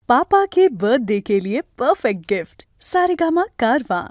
पापा के बर्थडे के लिए परफेक्ट गिफ्ट सारेगामा कारवां।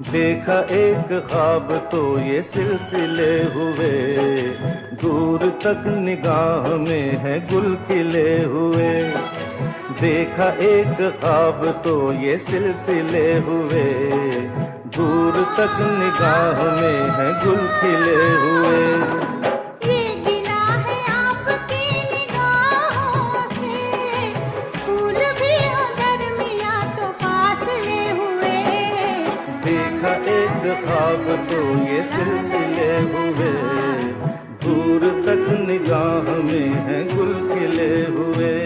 देखा एक ख्वाब तो ये सिलसिले हुए, दूर तक निगाह में है गुल खिले हुए। देखा एक ख्वाब तो ये सिलसिले हुए, दूर तक निगाह में है गुल खिले हुए। देखा एक ख्वाब तो ये सिलसिले हुए, दूर तक निगाह में है गुल खिले हुए।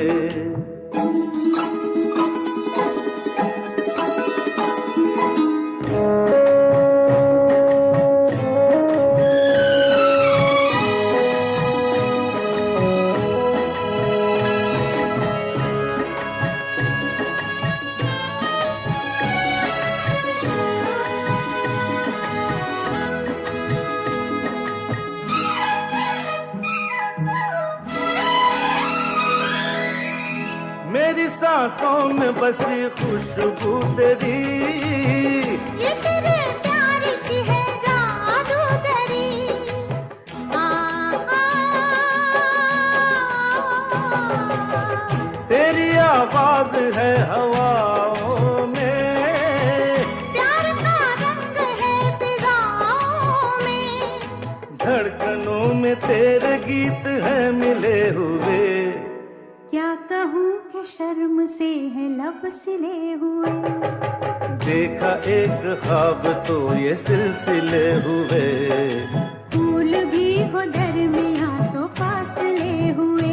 मेरी सांसों में बसी खुशबू तेरी, ये तेरे प्यार की है जादूगरी। तेरी आवाज है हवाओं में, प्यार का रंग है फिजाओं में। धड़कनों में तेरे गीत है मिले हुए। क्या कहूँ कि शर्म से है लब सिले हुए। देखा एक ख्वाब तो ये सिलसिले हुए, फूल भी हो दरमियां तो फासले हुए।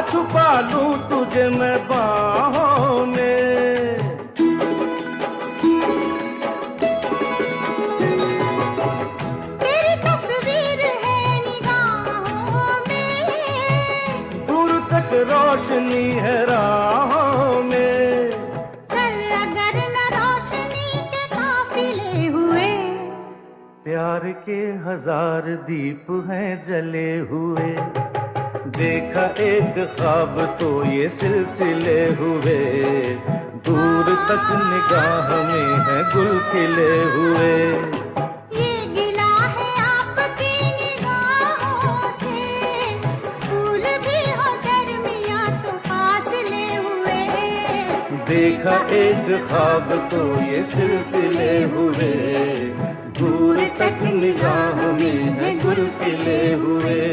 छुपा लूं तुझे मैं बाहों में, तेरी तस्वीर है निगाहों में। दूर तक रोशनी है राहों में। चल अगर न रोशनी के काफिले हुए। प्यार के हजार दीप हैं जले हुए। देखा एक ख्वाब तो ये सिलसिले हुए, दूर तक निगाह में है गुल खिले हुए। ये गिला है आपकी निगाहों से, फूल भी हो दरमियां तो फासले हुए। देखा एक ख्वाब तो ये सिलसिले हुए, दूर तक निगाह में है गुल खिले हुए।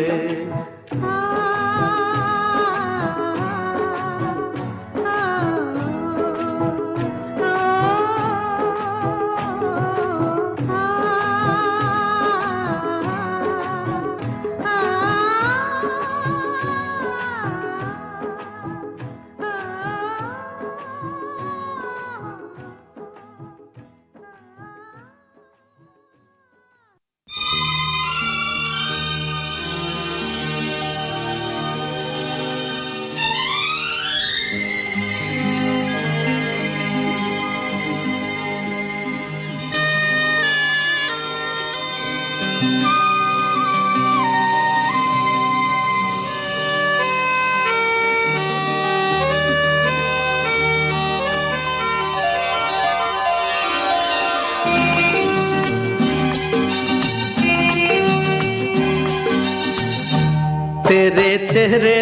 तेरे चेहरे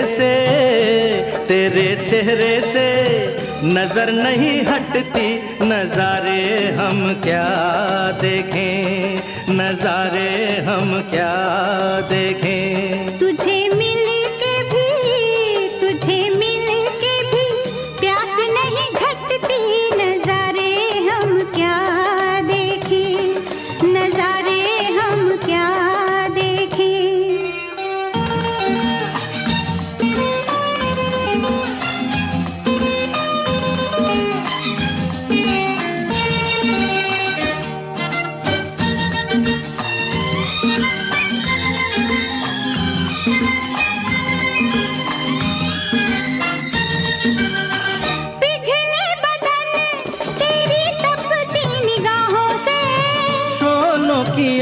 से नजर नहीं हटती, नजारे हम क्या देखें, नजारे हम क्या देखें। तुझे मिल के भी प्यास नहीं घटती, नजारे हम क्या देखें, नजारे हम क्या देखें।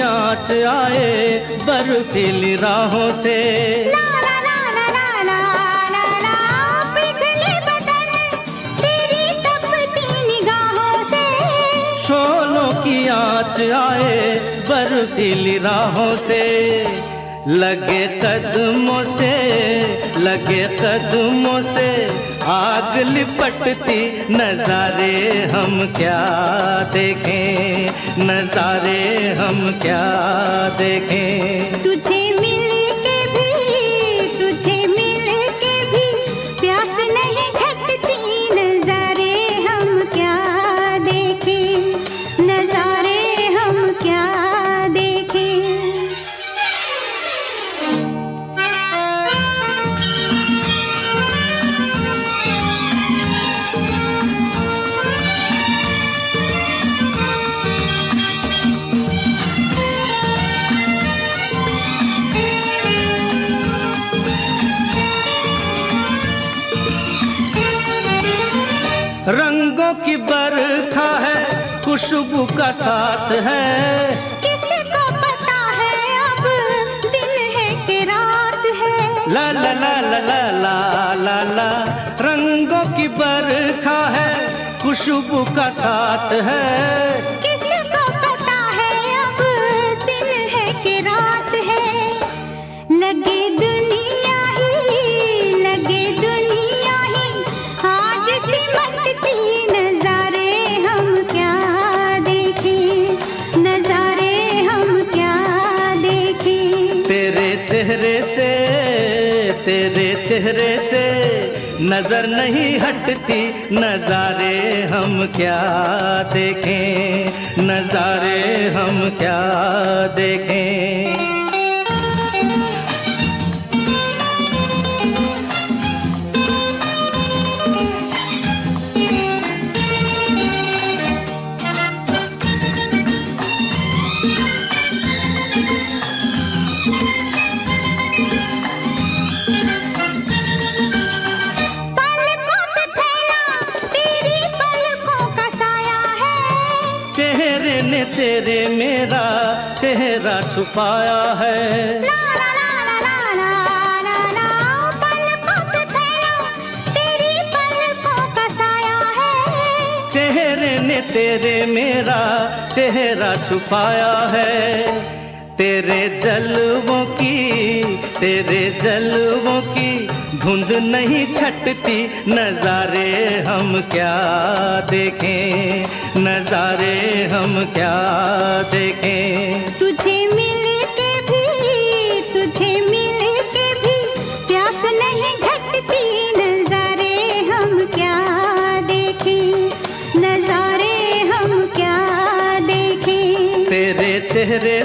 आँच आए बर्फीली राहों से, ला ला ला ला ला ला ला ला, पिघले बदन तेरी तपती निगाहों से। शोलों की आँच आए बर्फीली राहों से, लगे कदमों से आग लिपटती, नजारे हम क्या देखें, नजारे हम क्या देखें। तुझे मिल के भी प्यास नहीं घटती, नजारे हम क्या देखें, नजारे हम क्या देखें। रंगों की बरखा है, खुशबू का साथ है, किसको पता है अब दिन है कि रात है। ला ला ला ला ला ला ला ला। रंगों की बरखा है, खुशबू का साथ है, किसको पता है अब दिन है कि रात है। लगे दुनिया ही आज सिमटती, नजारे हम क्या देखें, नजारे हम क्या देखें। तेरे चेहरे से नजर नहीं हटती, नजारे हम क्या देखें, नजारे हम क्या देखें। तेरे मेरा चेहरा छुपाया है, ला ला ला ला ला ला ला, पलकों पे फैला तेरी पलकों का साया है। चेहरे ने तेरे मेरा चेहरा छुपाया है, तेरे जलवों की धुंध नहीं छटती, नजारे हम क्या देखें, नजारे हम क्या देखें। तुझे मिल के भी प्यास नहीं घटती, नजारे हम क्या देखें, नजारे हम क्या देखें। तेरे चेहरे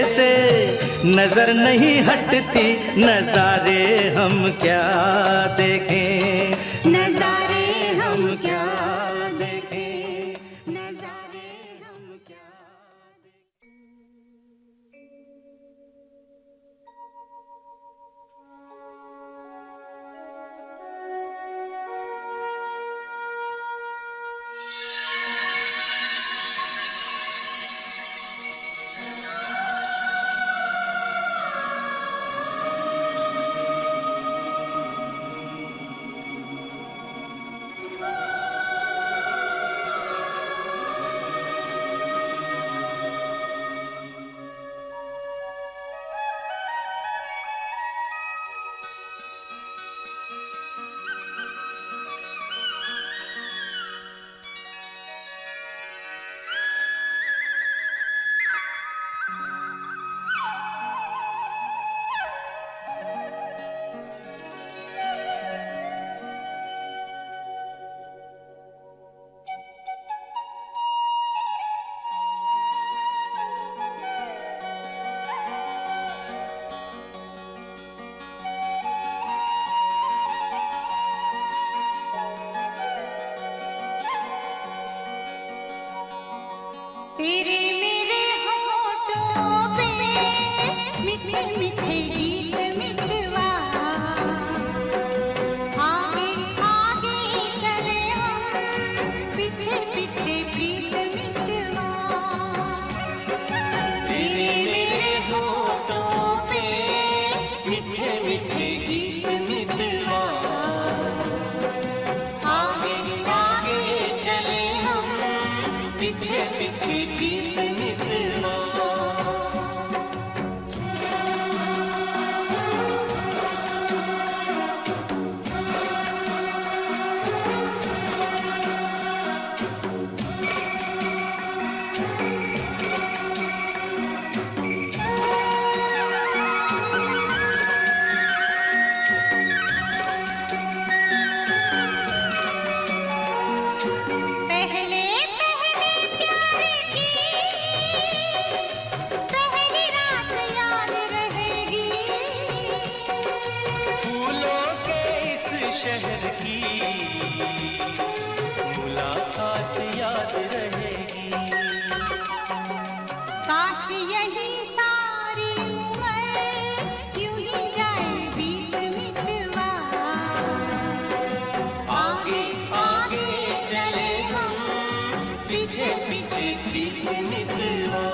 से नजर नहीं हटती, नजारे हम क्या देखें, नजारे हम क्या देखें, नजारे हम क्या शहर की मुलाकात याद रहेगी। काश यही सारी उम्र यूं ही जाए बीत मितवा। आगे आगे चले हम, पीछे पीछे बीत मितवा।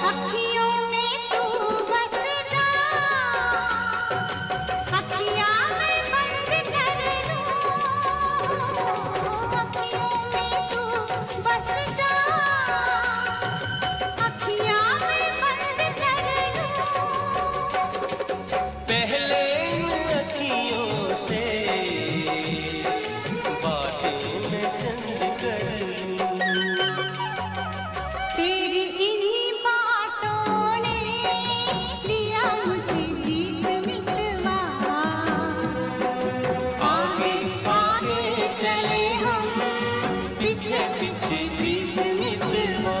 अखियों में तू बस जा, अखियाँ मैं बंद कर लूं। अखियों में तू बस जा, अखियाँ मैं बंद कर लूं। पहले इन अखियों से बातें मैं चंद कर लूं। तेरी इन्हीं बातों ने दिया मुझे जीत मितवा। आगे आगे चले हम, पीछे पीछे जीत मितवा।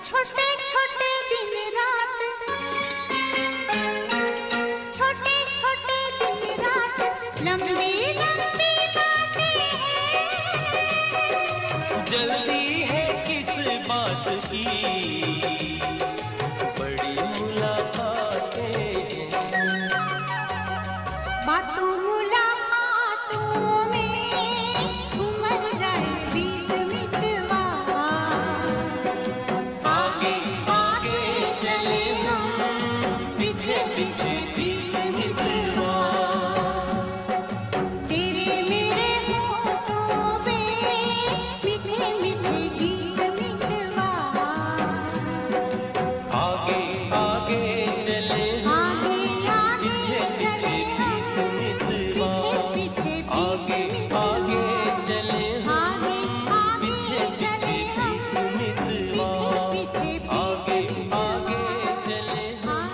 छोटे छोटे दिन रात, छोटे छोटे दिन रात, लंबी लंबी बातें हैं। जल्दी है किस बात की, बड़ी मुलाकातें हैं। बातों मुलाकातों में उमर जाए बीत मितवा। आगे आगे चले हम, पीछे पीछे जीत मितवा। तेरे मेरे होठों पे मीठे मीठे गीत मितवा। आगे आगे चले हम, आगे पीछे पीछे बीत मितवा। पीछे आगे आगे चले हम, आगे पीछे पीछे जीत मितवा। पीछे आगे आगे चले हम,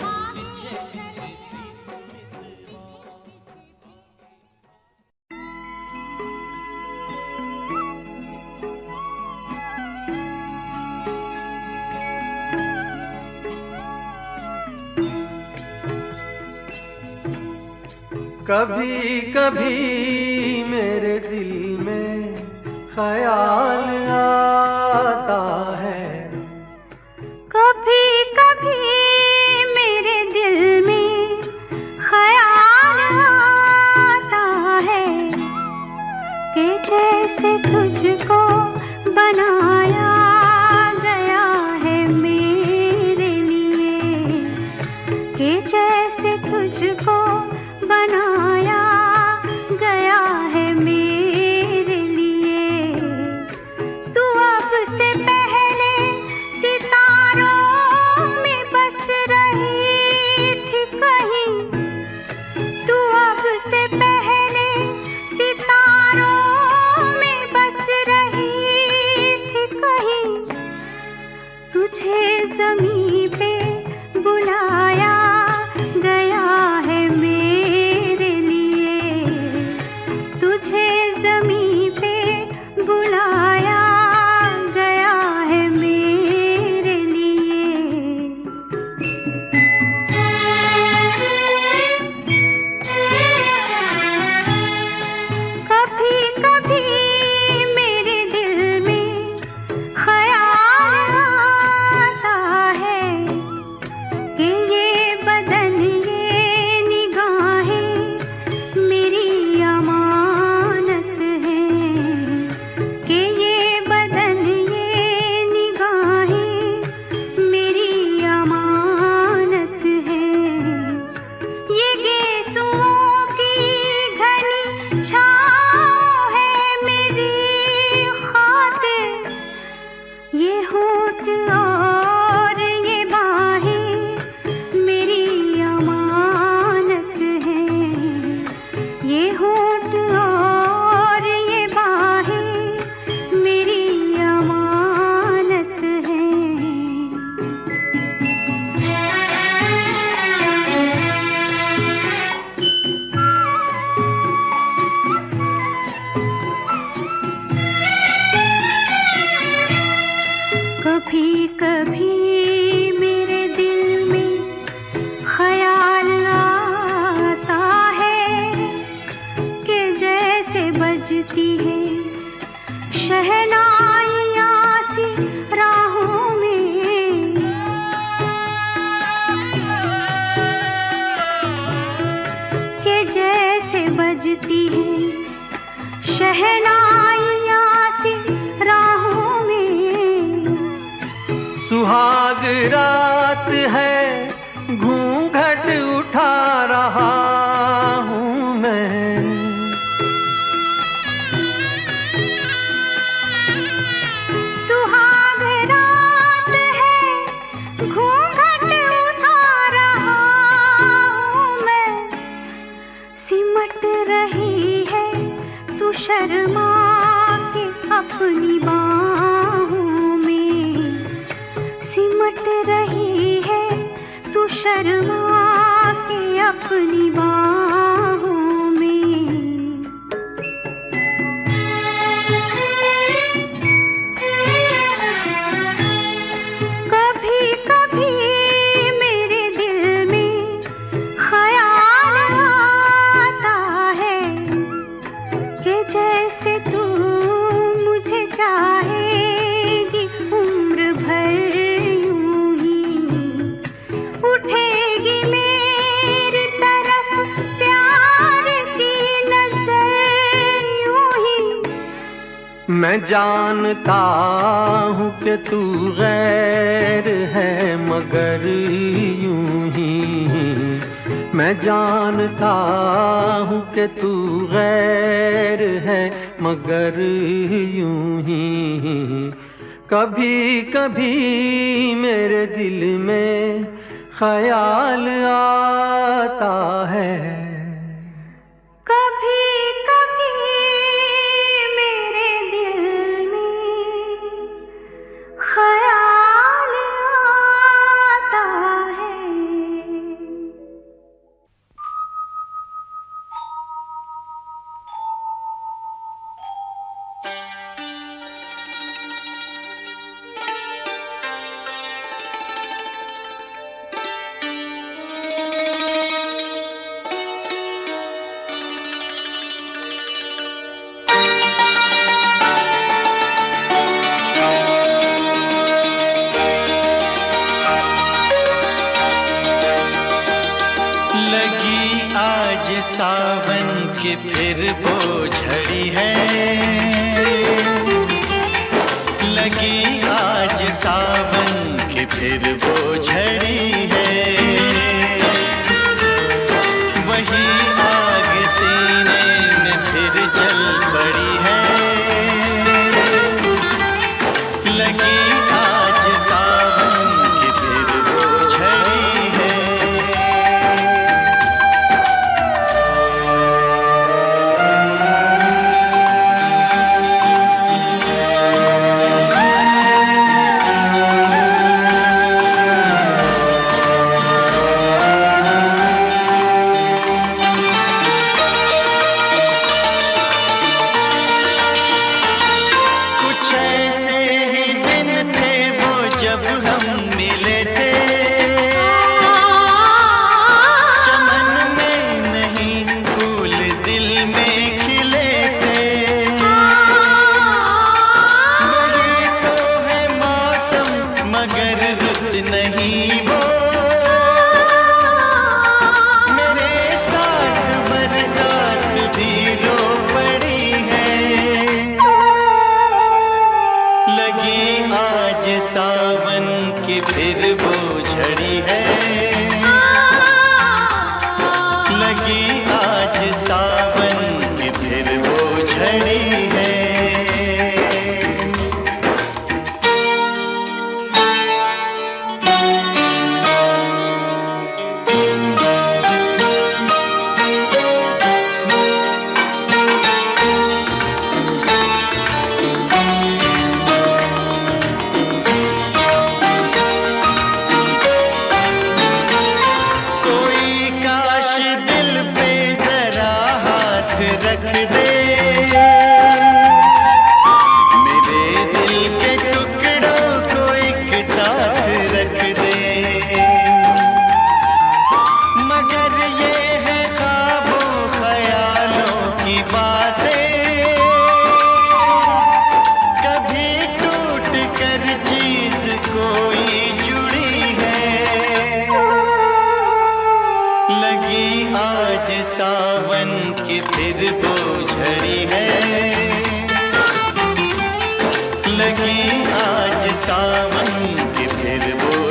आगे पीछे पीछे जीत मितवा। कभी कभी मेरे दिल में ख्याल आता है, कभी कभी मेरे दिल में ख्याल आता है कि जैसे तुझको बनाया गया है मेरे लिए, कि जैसे तुझको बनाया गया है मेरे लिए। तू अब से पहले सितारों में बस रही थी कहीं, तू अब से पहले सितारों में बस रही थी कहीं। तुझे ज़मीं पे बुलाया गया है मेरे लिए, तुझे ज़मीं पे बुलाया गया है मेरे लिए। कभी कभी मेरे दिल में ख्याल आता है कभी मेरे दिल में ख्याल आता है कि जैसे बजती है शहनाइयाँ सी राहों में, कि जैसे बजती है शहनाइयाँ सी राहों में। सुहाग रात है घूंघट उठा रहा हूँ मैं, सुहाग रात है घूंघट उठा रहा हूँ मैं। सिमट रही है तू शर्मा के अपनी बाहों में, सिमट रही है तू शर्मा के अपनी बाहों में। कभी कभी मेरे दिल में ख्याल आता है कि जैसे तू मुझे चाहेगी उम्र भर यूं ही, उठेगी मेरी तरफ प्यार की नजर यूं ही। मैं जानता हूँ कि तू गैर है मगर यूं ही, मैं जानता हूँ कि तू गैर है मगर यूं ही। कभी कभी मेरे दिल में ख्याल आता है, कभी कभी मेरे दिल में ख्याल आता है। लगी आज सावन की फिर वो झड़ी है, लगी आज सावन की फिर वो झड़ी है। वही आग सीने में फिर जल पड़ी है, लगी आज सावन की फिर वो झड़ी है।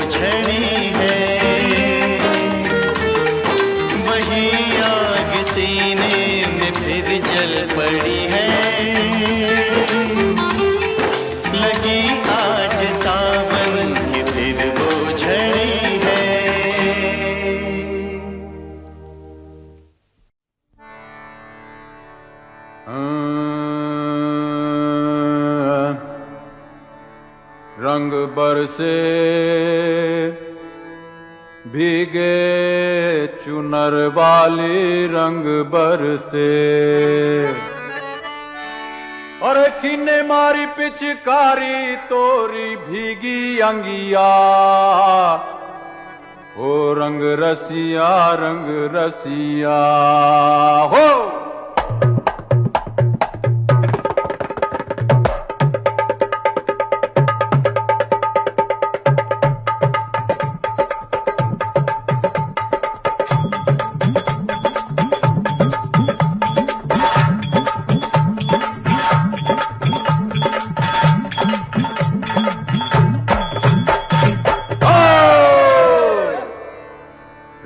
झड़ी है, वही आग सीने में फिर जल पड़ी है, लगी आज सावन की फिर वो झड़ी है। रंग बरसे भीगे चुनर वाली, रंग बरसे और किन्ने मारी पिचकारी तोरी भीगी अंगिया, ओ रंग रसिया हो।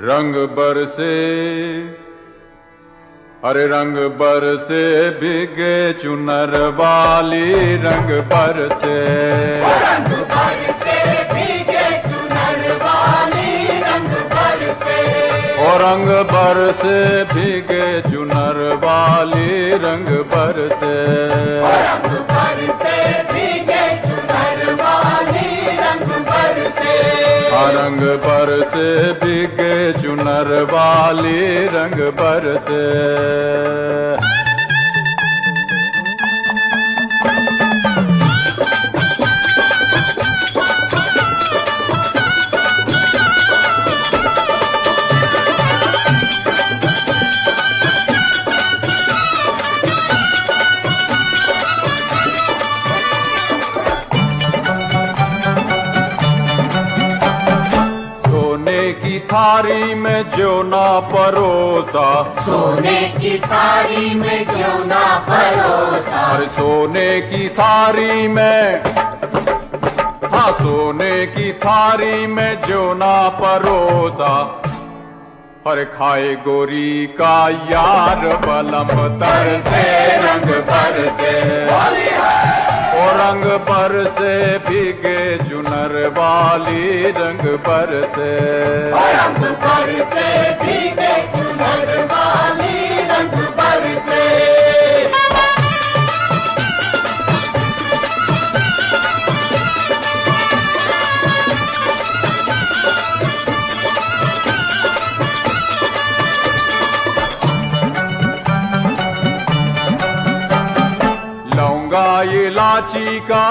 रंग बरसे, अरे रंग बरसे भीगे चुनर वाली, रंग बरसे, रंग बरसे भीगे चुनर वाली, रंग बरसे, ओ रंग बरसे भीगे चुनर वाली, रंग बरसे, रंग बरसे भीगे चुनर वाली, रंग बरसे, रंग बरसे भीगे चुनर वाली, रंग बरसे। की थारी में जो ना परोसा, सोने की थारी में जो ना परोसा, अरे सोने की थारी में, हाँ सोने की थारी में जो ना परोसा, अरे खाए गोरी का यार बलम तर से, रंग पर से ओ रंग पर से भीगे चुनर वाली, रंग पर से, रंग पर से भीगे चुनर वाली, रंग पर से। लौंगा इलाची का,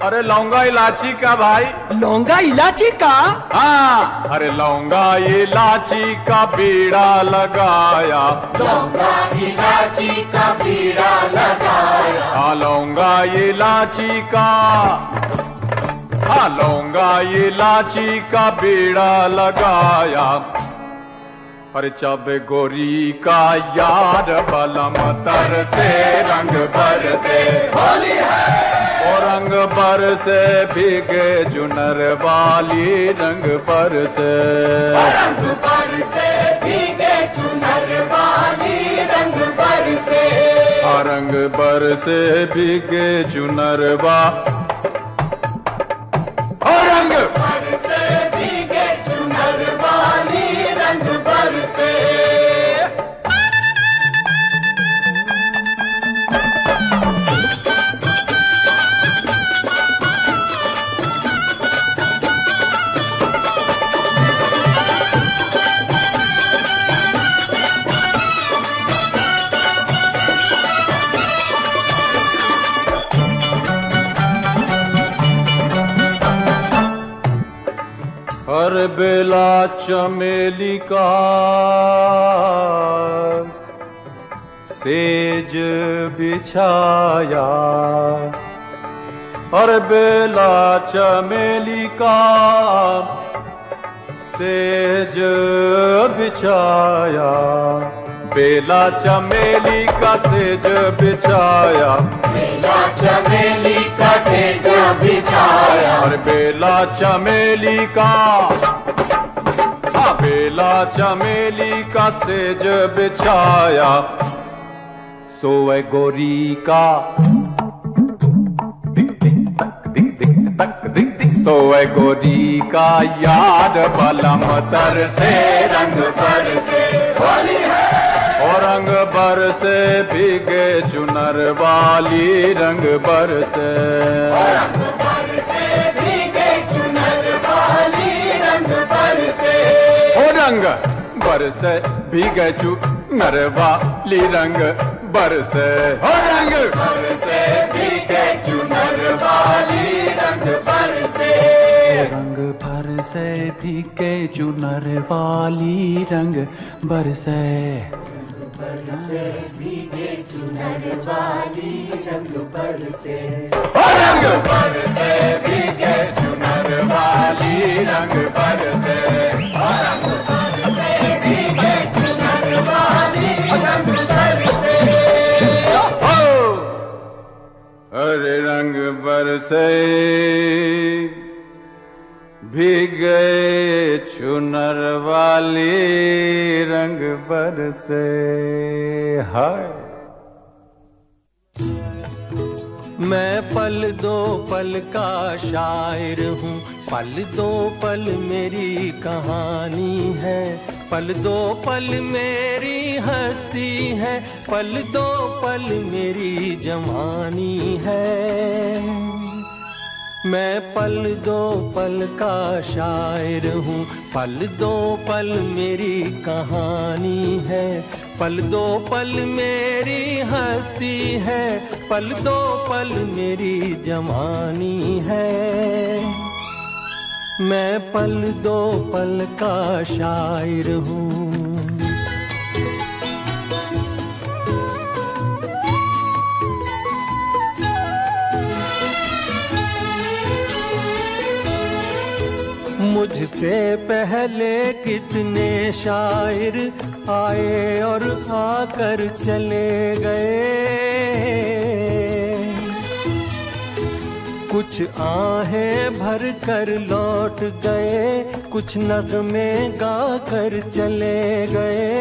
अरे लौंगा इलाची का भाई, लौंगा इलाची का, हाँ अरे लौंगा इलाची का बीड़ा लगाया, लौंगा इलाची का बीड़ा लगाया, हाँ लौंगा इलाची का, हाँ लौंगा इलाची का बीड़ा लगाया, अरे चब गोरी का यार बलम तर से, रंग पर से होली है, ओ रंग पर से भीगे चुनर वाली, रंग पर से, रंग पर से भीगे चुनर वाली, रंग पर से, रंग पर से भीगे चुनर वा, रंग पर से भीगे चुनर वाली, रंग पर से। हर बेला चमेली का सेज बिछाया, हर बेला चमेली का सेज बिछाया, बेला चमेली का सेज बिछाया, बेला चमेली का सेज बिछाया, और बेला चमेली का, बेला चमेली का सेज बिछाया, सोए गोरी का दिक दिक तक दिक दिक तक दिक दिक, सोए गोरी का याद बलम तर से रंग पर से होली है, और रंग बर से भीगे चुनर वाली रंग बर से, रंग पर से भीगे चुनर वाली रंग पर से, ओ रंग बर से भीगे चुनर वाली रंग बर से, ओ रंग पर से भीगे चुनर वाली रंग पर से, रंग भर से भीगे चुनर वाली रंग बरसे, भीगे चुनर वाली रंग पर से, रंग पर से भीगे चुनर वाली रंग पर से, रंग पर से भीगे चुनर वाली रंग पर से, अरे रंग बरसे भीगे चुनर वाली रंग बरसे, हाय। मैं पल दो पल का शायर हूँ, पल दो पल मेरी कहानी है, पल दो पल मेरी हस्ती है, पल दो पल मेरी जवानी है। मैं पल दो पल का शायर हूँ, पल दो पल मेरी कहानी है, पल दो पल मेरी हस्ती है, पल दो पल मेरी जवानी है। मैं पल दो पल का शायर हूँ। मुझसे पहले कितने शायर आए और आकर चले गए, कुछ आहें भर कर लौट गए, कुछ नगमे गा कर चले गए।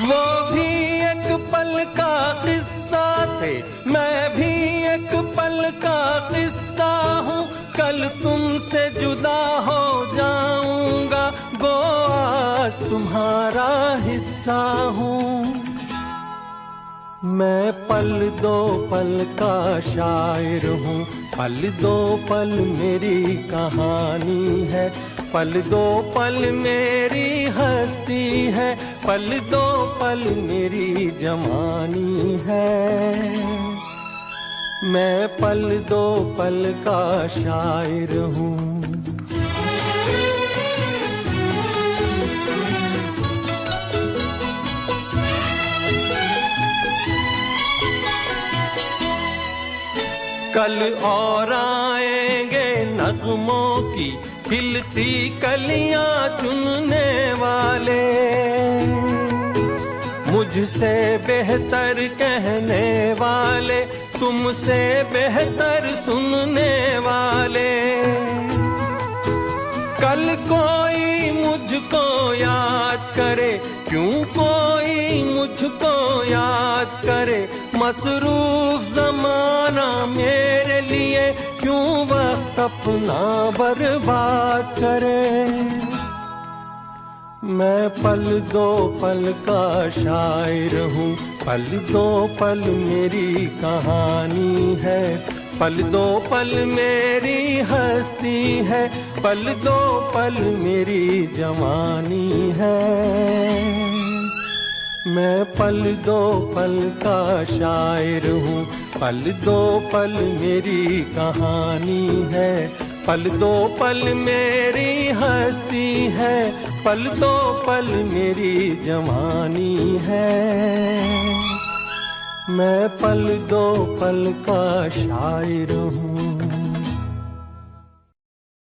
वो भी एक पल का किस्सा थे, मैं भी एक पल का किस्सा हूँ, कल तुमसे जुदा हो जाऊंगा, गो आज तुम्हारा हिस्सा हूँ। मैं पल दो पल का शायर हूँ, पल दो पल मेरी कहानी है, पल दो पल मेरी हस्ती है, पल दो पल मेरी जवानी है। मैं पल दो पल का शायर हूँ। कल और आएंगे नगमों की खिलती कलियां चुनने वाले, मुझसे बेहतर कहने वाले, तुमसे बेहतर सुनने वाले। कल कोई मुझको याद करे, क्यों कोई मुझको याद करे, मसरूफ ज़माना मेरे लिए क्यों वक्त अपना बर्बाद करे। मैं पल दो पल का शायर हूँ, पल दो पल मेरी कहानी है, पल दो पल मेरी हस्ती है, पल दो पल मेरी जवानी है। मैं पल दो पल का शायर हूँ, पल दो पल मेरी कहानी है, पल दो पल मेरी हस्ती है, पल दो पल मेरी जवानी है। मैं पल दो पल का शायर हूँ।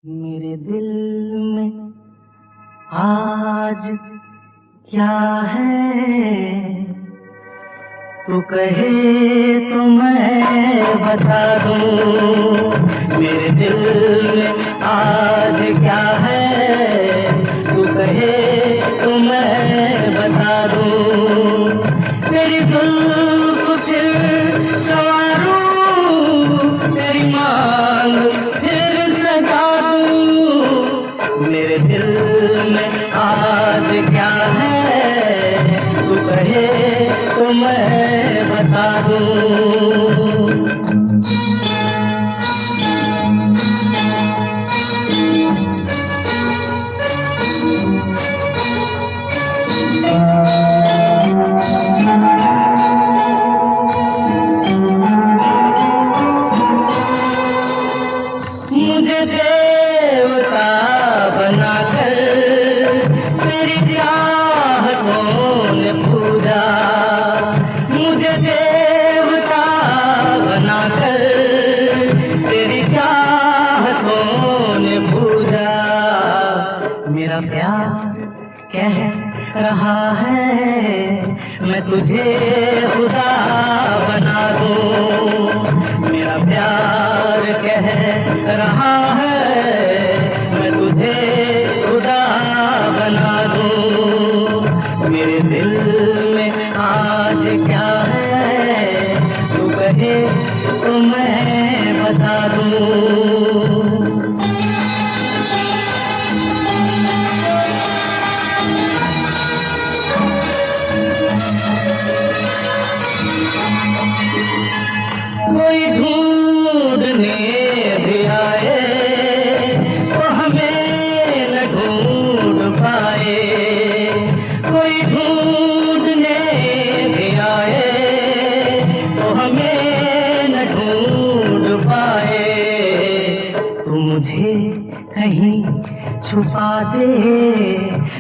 मेरे दिल में आ राज क्या है, तू कहे तो मैं बता दूं। मेरे दिल में आज क्या है, तू कहे तो मैं बता दूं। तेरी जुल्फ फिर संवारूं, तेरी मांग फिर सजा दूं। मेरे दिल में आज क्या है, तू कहे तो मैं बता दूं। मुझे देवता बनाकर तेरी चाहतों ने पूजा। मुझे देवता बनाकर तेरी चाहतों ने पूजा। मेरा प्यार कह रहा है मैं तुझे खुदा बना दूं। मेरा प्यार कह रहा है मैं तुझे खुदा बना दूं। मेरे दिल में आज क्या है, तू कहे तो मैं बता दूं। कोई ढूंढने भी आए तो हमें न ढूंढ पाए। कोई ढूंढने भी आए तो हमें न ढूंढ पाए। तू मुझे कहीं छुपा दे,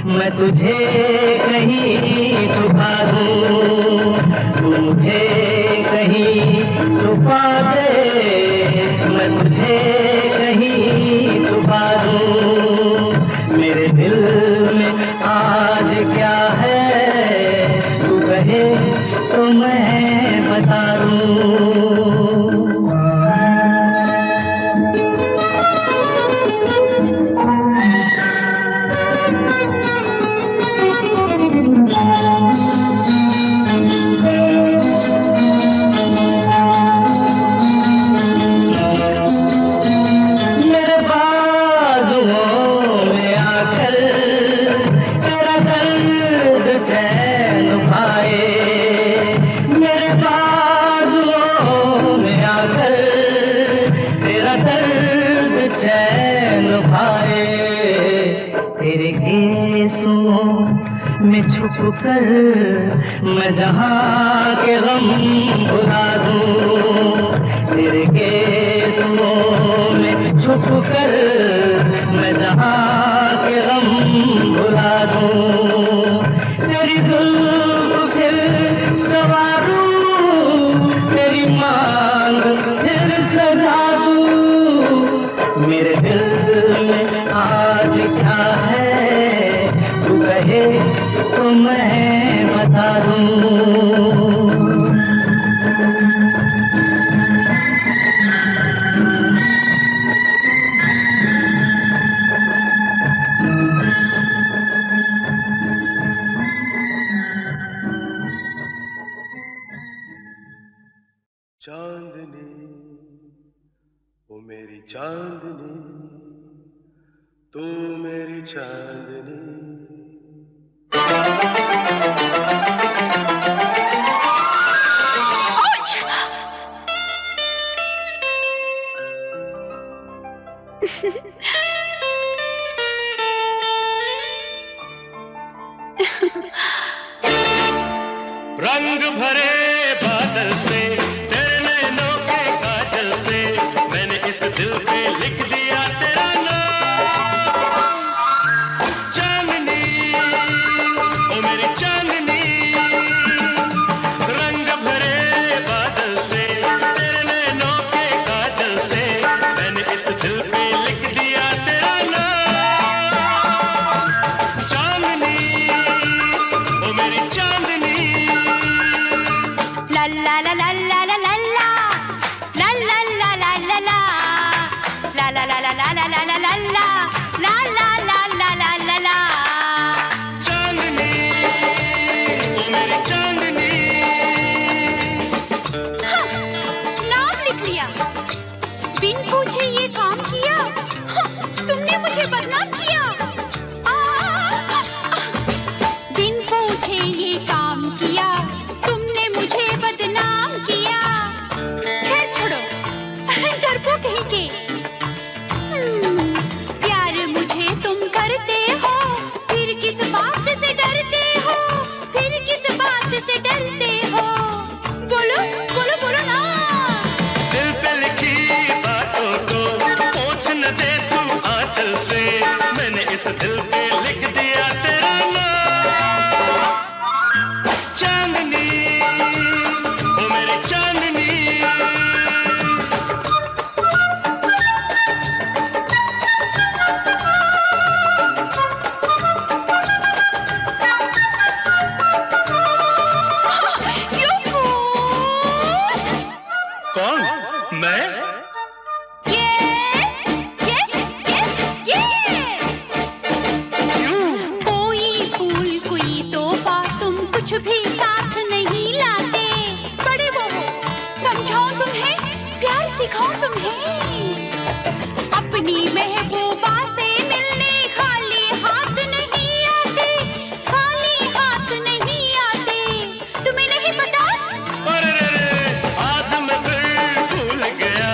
मैं तुझे कहीं छुपा दूं। तू मुझे कहीं छुपा दे, मैं तुझे कहीं छुपा दूं। मेरे दिल में आज क्या है, तू कहे तो मैं बता दूं। तेरे केसों में छुप कर मैं जहाँ के गम भुला दूं। तेरे केसों में छुप कर मैं जहाँ के गम भुला दूं। तेरी जुल्फ फिर संवारूं, तेरी मांग फिर सजा दूं। मेरे दिल में आज क्या है, तू कहे तो मैं बता दूं। चांदनी ओ मेरी चांदनी, तू मेरी चांदनी। रंग भरे बादल से, तेरे नैनों के काजल से, मैंने इस दिल पे लिख दिया तेरा नाम। चांदनी ओ मेरी चांदनी, रंग भरे बादल से, तेरे नैनों के काजल से, मैंने इस दिल पे लिख दिया तेरा नाम। चांदनी ला ला ला ला ला ला ला ला ला ला ला ला ला ला ला। चांदनी ओ मेरी चांदनी। हाँ, नाम लिख लिया, बिन पूछे ये काम किया। हाँ, तुमने मुझे बदनाम किया। बिन पूछे ये काम किया, तुमने मुझे बदनाम किया। खैर छोड़ो, डरपोक कहीं के। प्यार मुझे तुम करते हो, फिर किस बात से डरते हो, फिर किस बात से डरते हो? बोलो बोलो बोलो ना। दिल पे लिखी बातों को पूछ न दे तू आंचल से, मैंने इस दिल पे लिख दिया तेरा नाम। चांदनी ओ मेरी चांदनी। कौन? मैं? कोई फूल कोई तोहफा तुम कुछ भी साथ नहीं लाते। बड़े वो हो, समझाओ तुम्हें, प्यार सिखाओ तुम्हें। अपनी महबूबा से मिलने खाली हाथ नहीं आते, खाली हाथ नहीं आते। तुम्हें नहीं पता? अरे रे रे, आज मैं फिर भूल गया,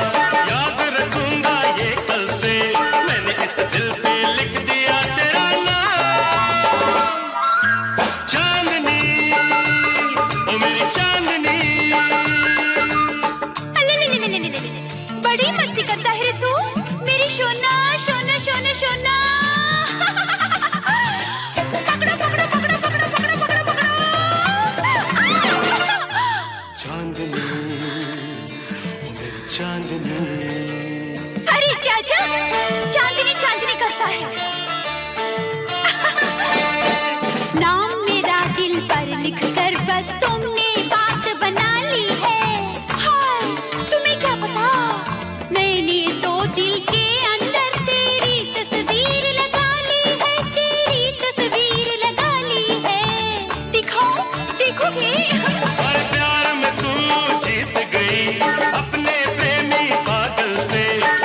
याद रखूंगा ये कल से, मैंने इस दिल पे लिख दिया तेरा नाम। चांदनी ओ मेरी चांदनी। बड़ी मस्ती करता है रे तू, मेरी सोना सोना सोना सोना। पकड़ो पकड़ो पकड़ो पकड़ो पकड़ो पकड़ो पकड़ो। चांदनी ओ मेरी चांदनी। अरे चाचा, चांदनी चांदनी करता है। नाम मेरा दिल पर लिख कर बस तुमने बात बना ली है। हाय, तुम्हें क्या पता, मैंने तो दिल के अंदर तेरी तस्वीर लगा ली है, तेरी तस्वीर लगा ली है। दिखाओ, देखोगे? और प्यार में तू जीत गई अपने प्रेमी पागल से,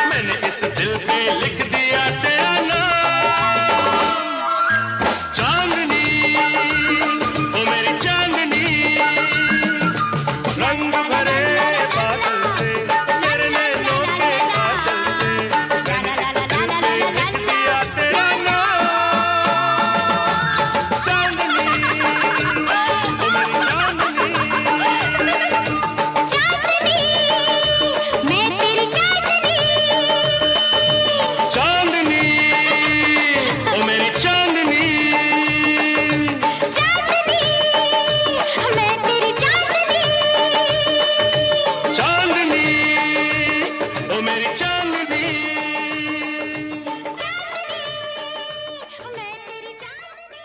मैंने इस दिल पे लिख दिया तेरा नाम। चांदनी ओ मेरी चांदनी। रंग भरे बादल से, मेरे नैनों के काजल से, मैंने इस दिल पे लिख दिया तेरा नाम। चांदनी ओ मेरी चांदनी। चांदनी, मैं तेरी चांदनी। चांदनी ओ मेरी चांदनी। चांदनी, मैं तेरी चांदनी। चांदनी ओ मेरी चांदनी। मैं तेरी चांदनी।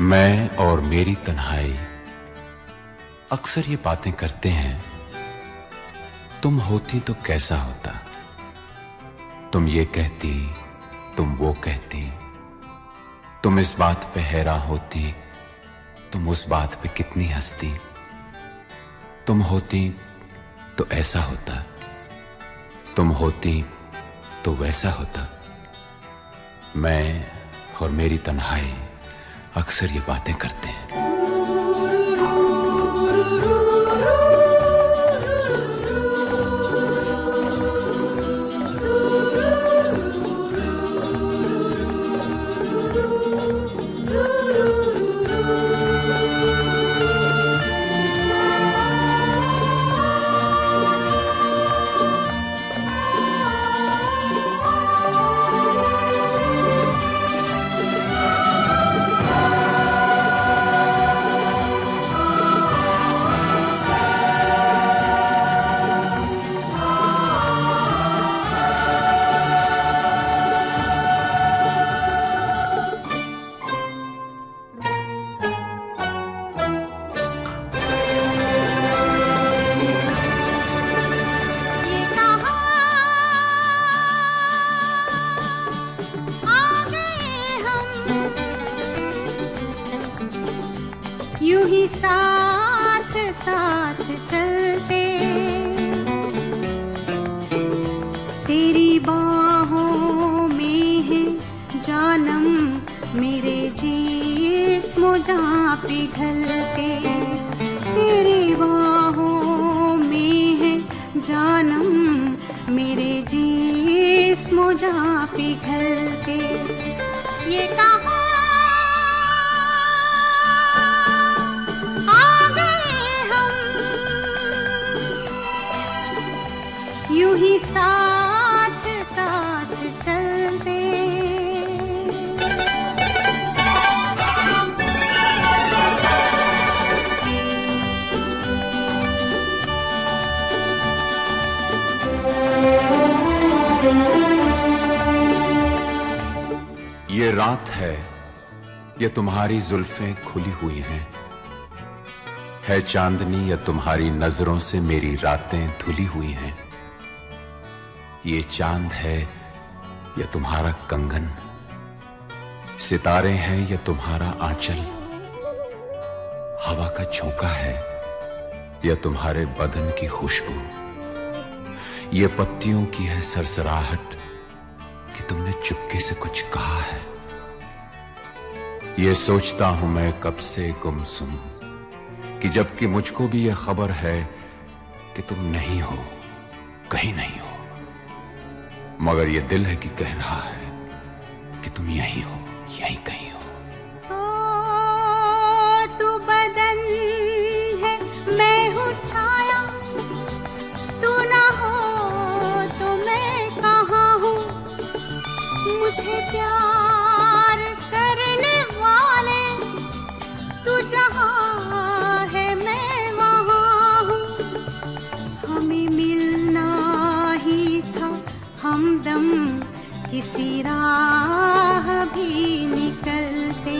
मैं और मेरी तन्हाई अक्सर ये बातें करते हैं, तुम होती तो कैसा होता। तुम ये कहती, तुम वो कहती, तुम इस बात पे हैरान होती, तुम उस बात पे कितनी हंसती। तुम होती तो ऐसा होता, तुम होती तो वैसा होता। मैं और मेरी तन्हाई अक्सर ये बातें करते हैं। चलते, तेरी बाहों में है जानम मेरे जिस्म जहाँ पिघलते, तेरी बाहों में है जानम मेरे जिस्म जहाँ पिघलते। ये कहाँ आ गए हम, यूं ही साथ साथ चलते। ये रात है, ये तुम्हारी जुल्फें खुली हुई हैं, है चांदनी या तुम्हारी नजरों से मेरी रातें धुली हुई हैं। ये चांद है या तुम्हारा कंगन, सितारे हैं या तुम्हारा आंचल, हवा का झोंका है या तुम्हारे बदन की खुशबू, ये पत्तियों की है सरसराहट कि तुमने चुपके से कुछ कहा है। ये सोचता हूं मैं कब से गुमसुम कि जबकि मुझको भी यह खबर है कि तुम नहीं हो, कहीं नहीं हो, मगर यह दिल है कि कह रहा है कि तुम यहीं हो, यहीं कहीं हो। तू बदन है, मैं हूँ छाया, तू ना हो तो मैं कहाँ हूँ। मुझे प्यार करने वाले तू जहाँ है मैं वहाँ हूँ। हमें मिलना ही था हमदम किसी राह भी निकलते,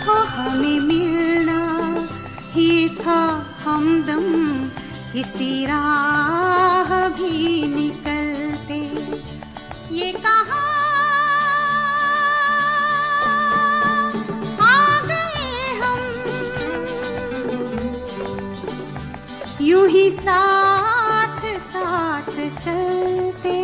हो हमें मिलना ही था हमदम किसी राह भी निकलते। ये कहाँ आ गए हम, यूं ही साथ साथ चलते।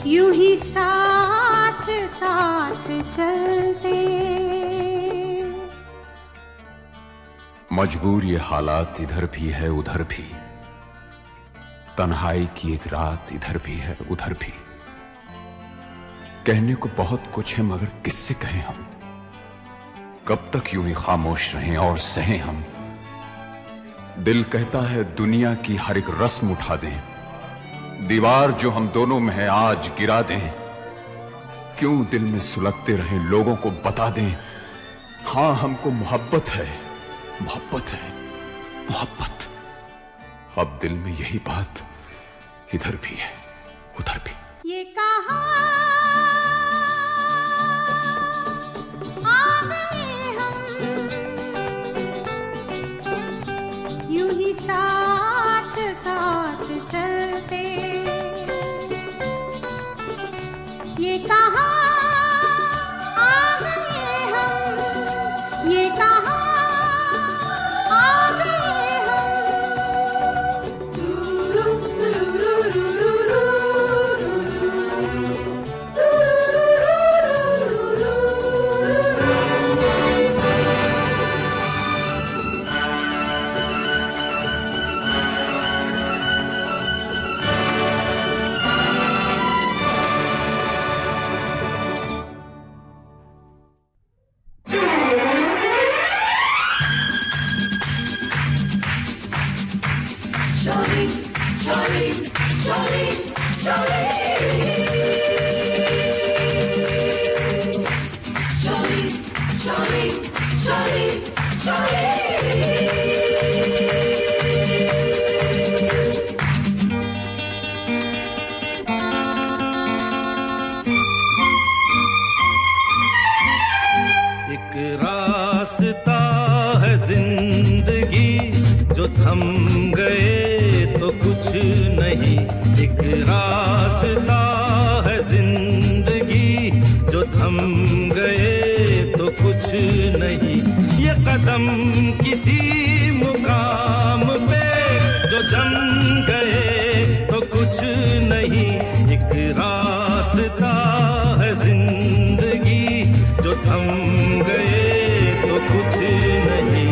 यूं ही साथ साथ चलते। मजबूर ये हालात इधर भी है उधर भी, तन्हाई की एक रात इधर भी है उधर भी। कहने को बहुत कुछ है मगर किससे कहें हम, कब तक यूं ही खामोश रहें और सहें हम। दिल कहता है दुनिया की हर एक रस्म उठा दें, दीवार जो हम दोनों में है आज गिरा दें। क्यों दिल में सुलगते रहें लोगों को बता दें, हां हमको मोहब्बत है मोहब्बत है, मोहब्बत। अब दिल में यही बात इधर भी है, उधर भी। ये कहाँ आ गए हम, यूं ही साथ साथ चलते। ये कहाँ आ गए हम, ये कहाँ आ गए थम गए तो कुछ नहीं, एक रास्ता है जिंदगी जो थम गए तो कुछ नहीं। ये कदम किसी मुकाम पे जो जम गए तो कुछ नहीं, एक रास्ता है जिंदगी जो थम गए तो कुछ नहीं।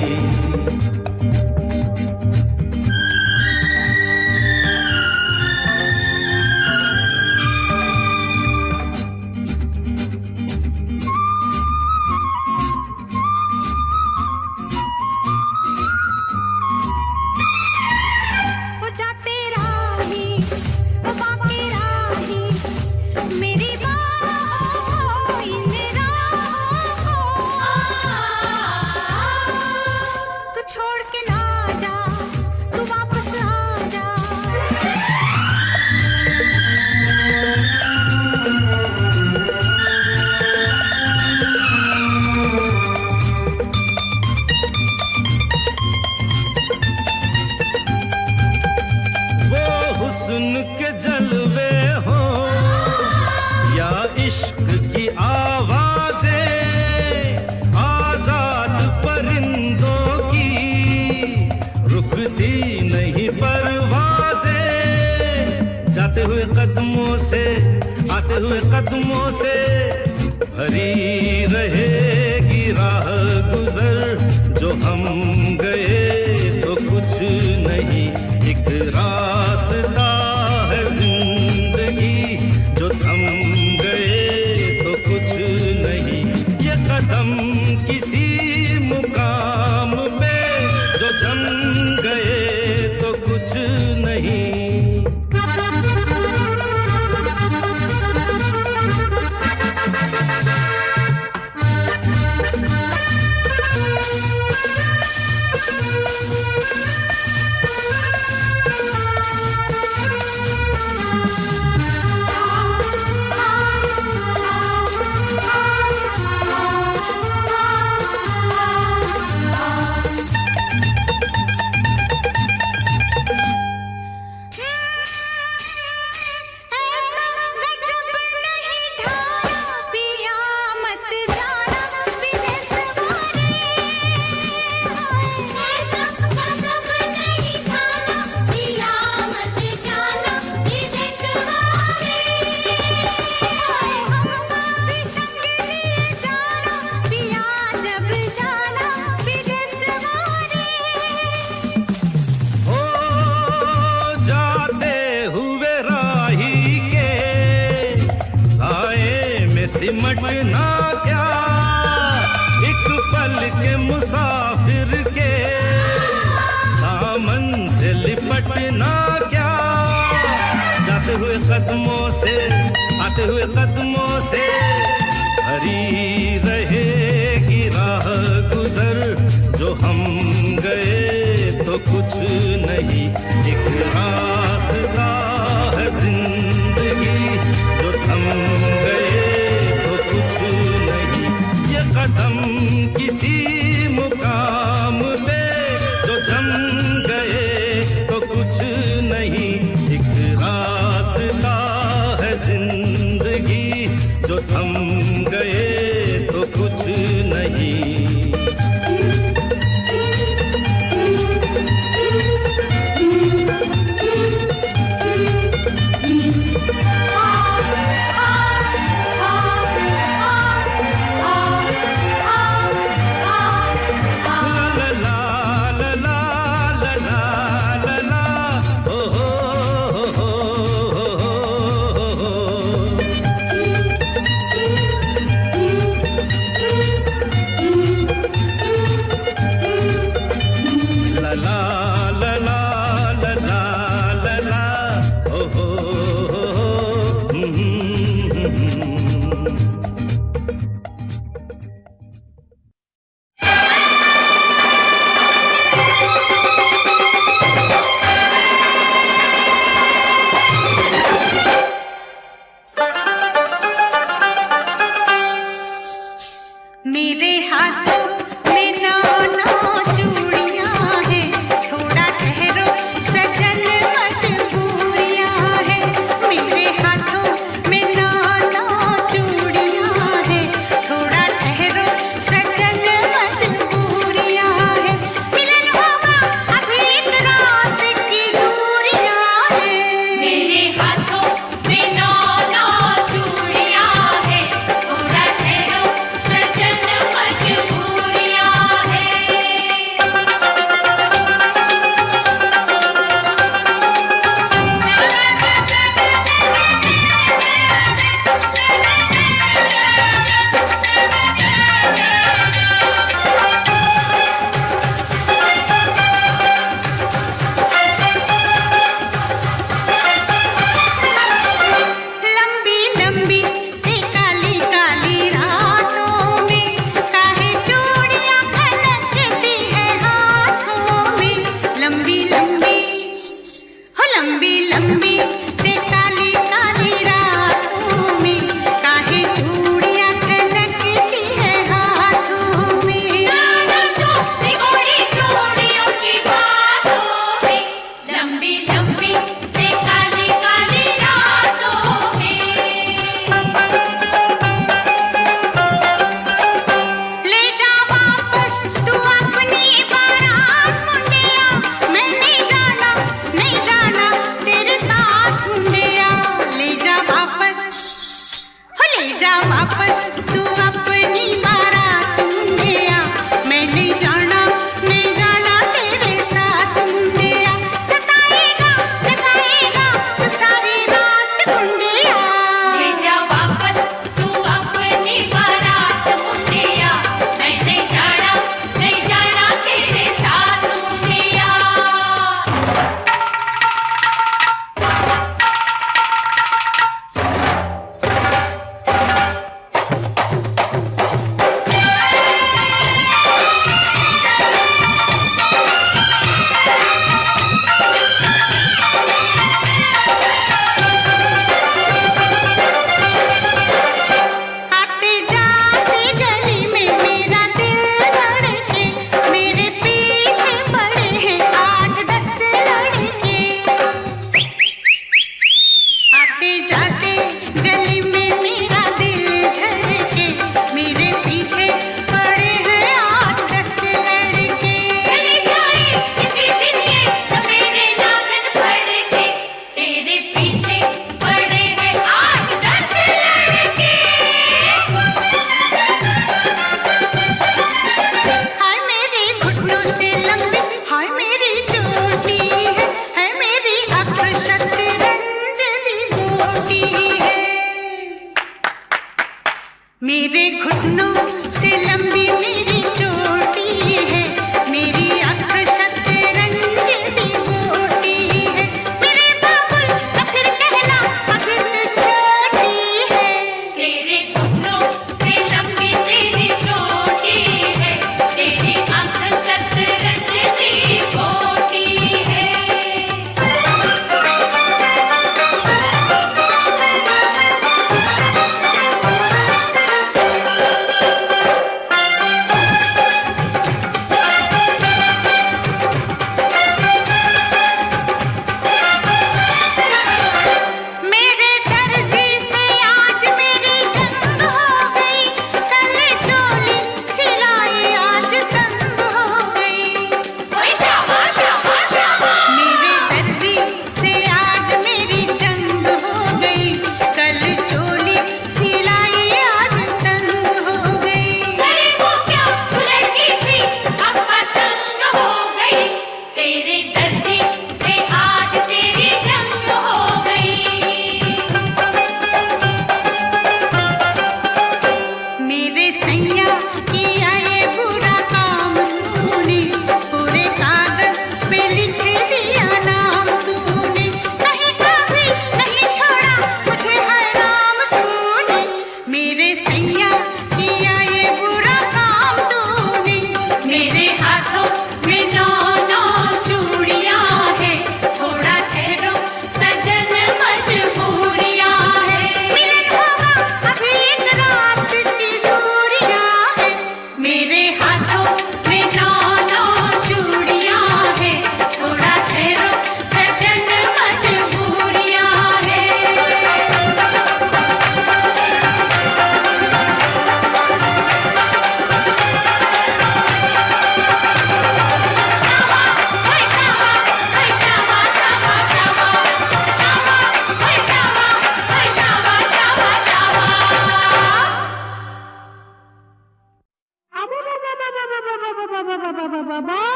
कदमों से भरी रहेगी राह गुजर, जो हम गए तो कुछ नहीं, एक रास्ता है जिंदगी जो थम गए तो कुछ नहीं। ये कदम किसी मुकाम पे जो जम गए तो कुछ नहीं। सिमटना क्या एक पल के मुसाफिर के दामन से लिपटना क्या। जाते हुए कदमों से आते हुए कदमों से भरी रहेगी राह गुजर, जो जो हम गए तो कुछ नहीं, एक रास्ता है जिंदगी, जो थम गए तो कुछ नहीं, ये कदम किसी मुकाम पे जो जम गए तो कुछ नहीं, एक रास्ता है जिंदगी, जो थम गए तो कुछ नहीं। मेरे हाथों में नाना चूड़ियां हैं, थोड़ा ठहरो सजन मजबूरियां हैं। मेरे हाथों में नाना चूड़ियां हैं, थोड़ा ठहरो सजन मजबूरियां हैं। मिलन होगा अभी रात की दूरियां हैं। मेरे हाथों में नाना चूड़ियां हैं, थोड़ा ठहरो सजन मजबूरियां लंबी लंबी काली काली रातों में काहे चूड़ियां खनकती है हाथों में। लंबी लंबी हो लंबी लंबी काली काली रातों में काहे चूड़ियां खनकती है हाथों में। निगोड़ी चूड़ियों की बातों में, लंबी लंबी काली काली रातों में। ले जा वापस तू अपनी बारात मुंडिया, मैं नहीं जाना तेरे साथ मुंडिया। ले जा वापस हो ले जा वापस तू अपनी बारात मुंडिया, मैं नहीं जाना तेरे साथ मुंडिया। सताएगा तू सारी रात मुंडिया। ले जा वापस तू अपनी बारात मुंडिया, मैं नहीं जाना तेरे साथ मुंडिया। आते जाते गली में मेरा दिल धड़के, मेरे पीछे पड़े हैं 8-10 लड़के। आते जाते गली में मेरा दिल धड़के, मेरे पीछे पड़े हैं 8-10 लड़के। चले जाए किसी दिन ये सवेरे नागन फड़के, तेरे पीछे पड़े हैं 8-10 लड़के। हाय मेरे घुटनों से लंबी, हाय मेरी चोटी है मेरी अक्षत रंज दी गोटी है। मेरे घुटनों से लंबी मेरी चोटी है, मेरी अक्षत रंज दी गोटी है। मेरे बाबुल फिर कहना अभित छोटी है। तेरे घुटनों से लंबी तेरी चोटी है, तेरी अक्षत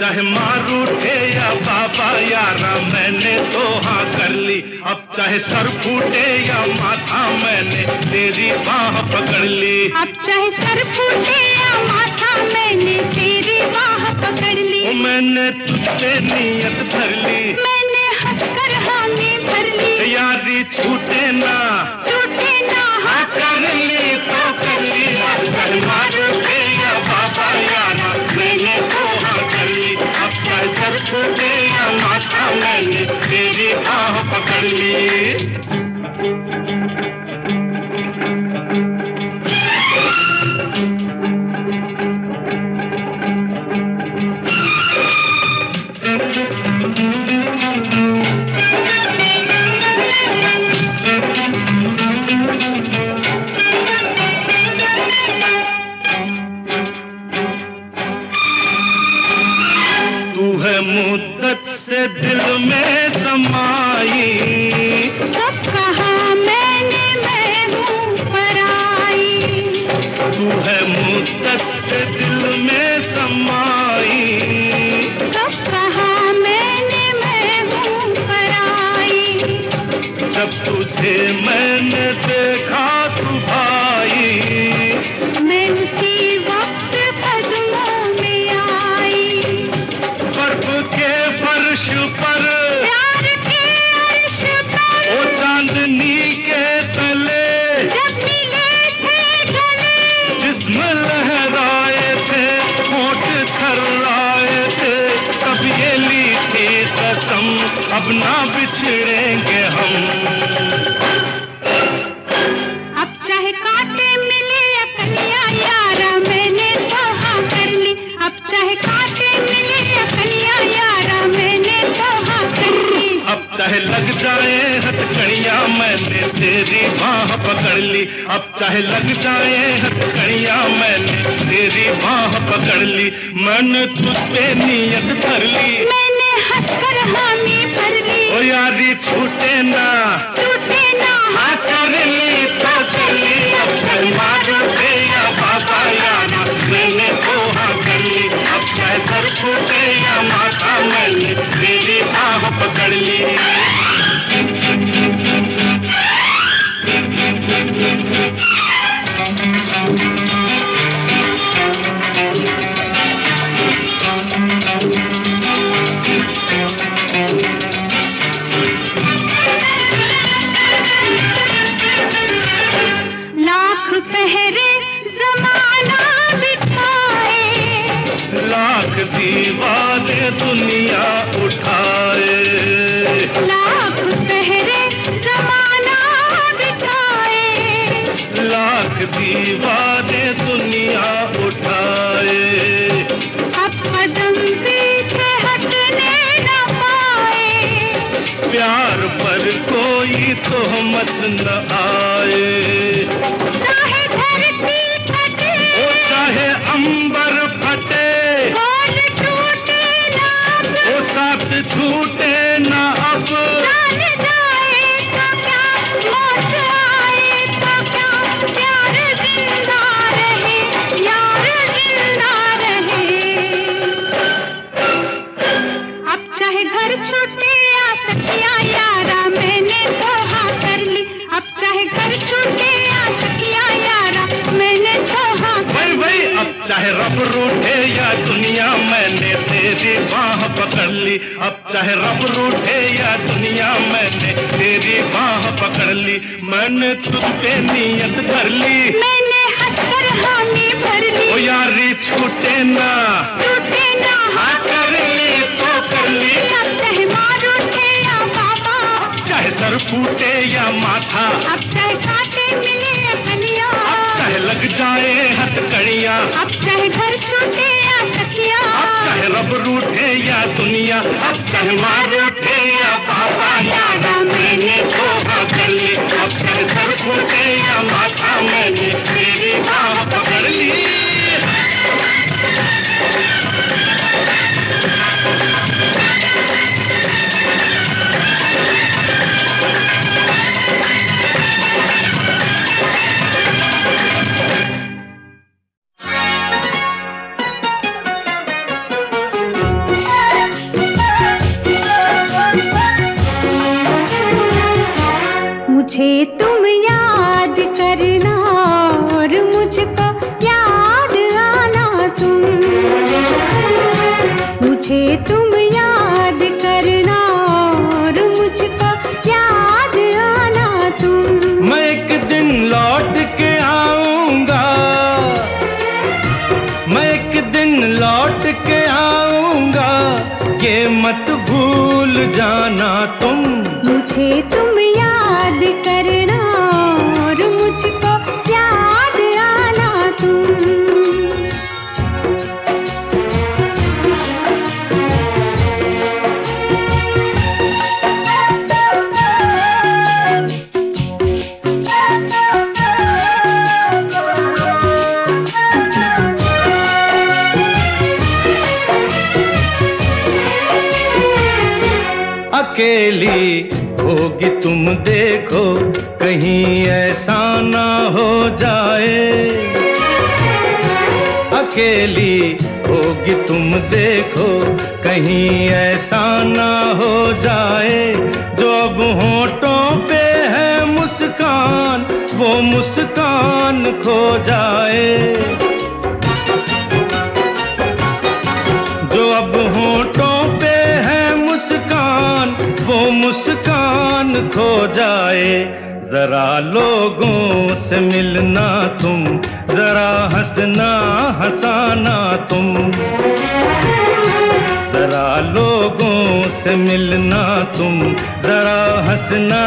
चाहे मार उठे या बाबा यारा मैंने तो हाँ कर ली। अब चाहे सर फूटे या माथा मैंने तेरी बाह पकड़ ली। अब चाहे सर फूटे या माथा मैंने तेरी बाह पकड़ ली। ओ मैंने तुझ पे नियत भर ली, मैंने हंसकर हामी भर ली। यारी छूटे ना हाँ कर ली तो कर ली। अब चाहे मार उठे या बाबा यारा मैंने तो हाँ कर ली। अब चाहे सर फूटे या माथा मैंने तेरी बाह पकड़ ली। मुद्दत से दिल में समाई, कब कहा मैंने मैं हूँ पराई। तू है मुद्दत से दिल में समाई, कब कहा मैंने मैं हूँ पराई। जब तुझे मैंने देखा तू भाई, मैं उसी वक्त कदमों में आई। बर्फ के फर्श पर प्यार के अर्श पर ओ चांदनी के तले जब मिले थे गले, जिस्म लहराए थे होठ थर्राए थे। तब ये ली थी कसम अब ना बिछड़ेंगे हम। अब चाहे कांटे मिले या कलियां यारा मैंने तो हाँ कर ली। अब चाहे कांटे मिले या कलियां यारा मैंने तो हाँ कर ली। अब चाहे लग जाए हथकड़ियां मैंने तेरी बाह पकड़ ली। अब चाहे लग जाए हथकड़ियां मैंने तेरी बाह पकड़ ली। मैंने तुझ पे नियत धर ली, मैंने हंसकर हामी भर ली। ओ यारी छूटे ना हाँ कर ली तो कर ली। अब चाहे मार उठे या बाबा यारा मैंने तो हाँ कर ली। अब चाहे सर फूटे या माथा मैंने तेरी बाह पकड़ ली। लाख पहरे जमाना बिठाए, लाख दीवाने दुनिया उठाए। लाख पहरे जमाना बिठाए, लाख दीवाने दुनिया उठाए। अब कदम पीछे हटने न पाए। प्यार पर कोई तोहमत न आए। चाहे धरती फटे ओ चाहे अंबर फटे, बोल टूटे ना अब, ओ साथ छूटे न अब। जान जाए तो क्या मौत आए तो क्या, प्यार जिंदा रहे यार जिंदा रहे। अब चाहे घर छूटे या सखिया यारा मैंने तो हाँ कर ली। अब चाहे घर छूटे या सखिया यारा मैंने तो हाँ कर भाई ली। अब चाहे रब रूठे या दुनिया मैंने तेरी बाह पकड़ ली। अब चाहे रब रूठे या दुनिया मैंने तेरी बाह पकड़ ली। मैंने तुझ पे नियत धर ली, मैंने हंसकर हामी भर ओ ली। यारी छूटे ना हाँ कर ली तो कर ली। अब चाहे मार उठे या बाबा, चाहे सर फूटे या माथा, अब चाहे कांटे मिले या कलियां, चाहे लग जाए हथकड़ियां, अब चाहे घर छूटे या सखिया, अब चाहे या दुनिया, अब चाहे मारो उठे या बाबा यारा, मैंने तो हाँ कर ली। अब चाहे सर फूटे या माथा, मैंने तेरी बाह पकड़ ली। मुझे तुम याद करना और मुझको याद आना तुम, मुझे तुम याद करना और मुझको याद आना तुम। मैं एक दिन लौट के आऊंगा, मैं एक दिन लौट के आऊंगा, ये मत भूल जाना तुम। मुझे तुम याद करना और मुझको याद आना तुम। अकेली होगी तुम देखो, कहीं ऐसा ना हो जाए। अकेली होगी तुम देखो, कहीं ऐसा ना हो जाए। जो अब होठों पे है मुस्कान, वो मुस्कान खो जाए। जो अब होठों पे है मुस्कान, वो मुस्कान खो जाए। जरा लोगों से मिलना तुम, जरा हंसना हंसाना तुम। जरा लोगों से मिलना तुम, जरा हंसना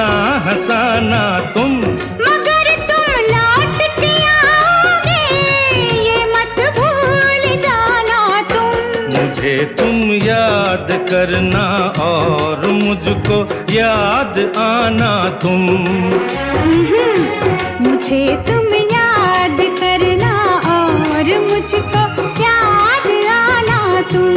हंसाना तुम। मगर तुम लौट के आओगे, ये मत भूल जाना तुम। मुझे तुम याद करना और मुझको याद आना तुम। मुझे तुम याद करना और मुझको याद आना तुम।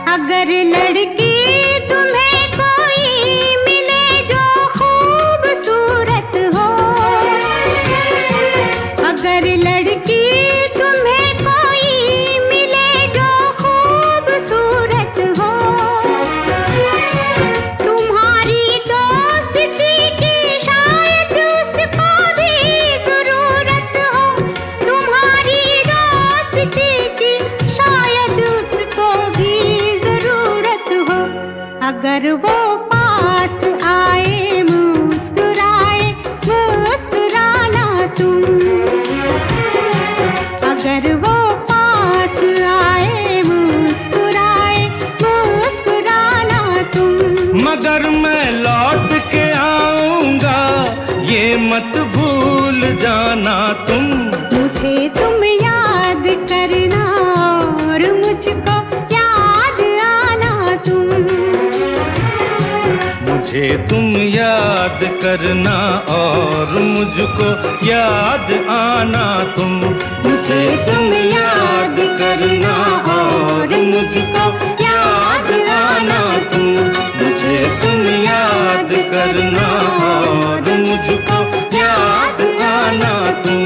अगर लड़की तुम्हें कोई मिले जो खूबसूरत हो, अगर लड़की तुम्हें कोई मिले जो खूबसूरत हो, तुम्हारी दोस्ती की शायद उसको भी जरूरत हो, तुम्हारी दोस्ती की शायद उसको भी अगर वो पास आए मुस्कुराए मुस्कुराना तुम। अगर वो पास आए मुस्कुराए मुस्कुराना तुम। मगर मैं लौट के आऊंगा, ये मत भूल जाना तुम। मुझे तुम याद करना और मुझको याद आना तुम। मुझे तुम याद करना और मुझको याद आना तुम। मुझे तुम याद करना और मुझको याद आना तुम। मुझे तुम याद करना और मुझको याद आना तुम।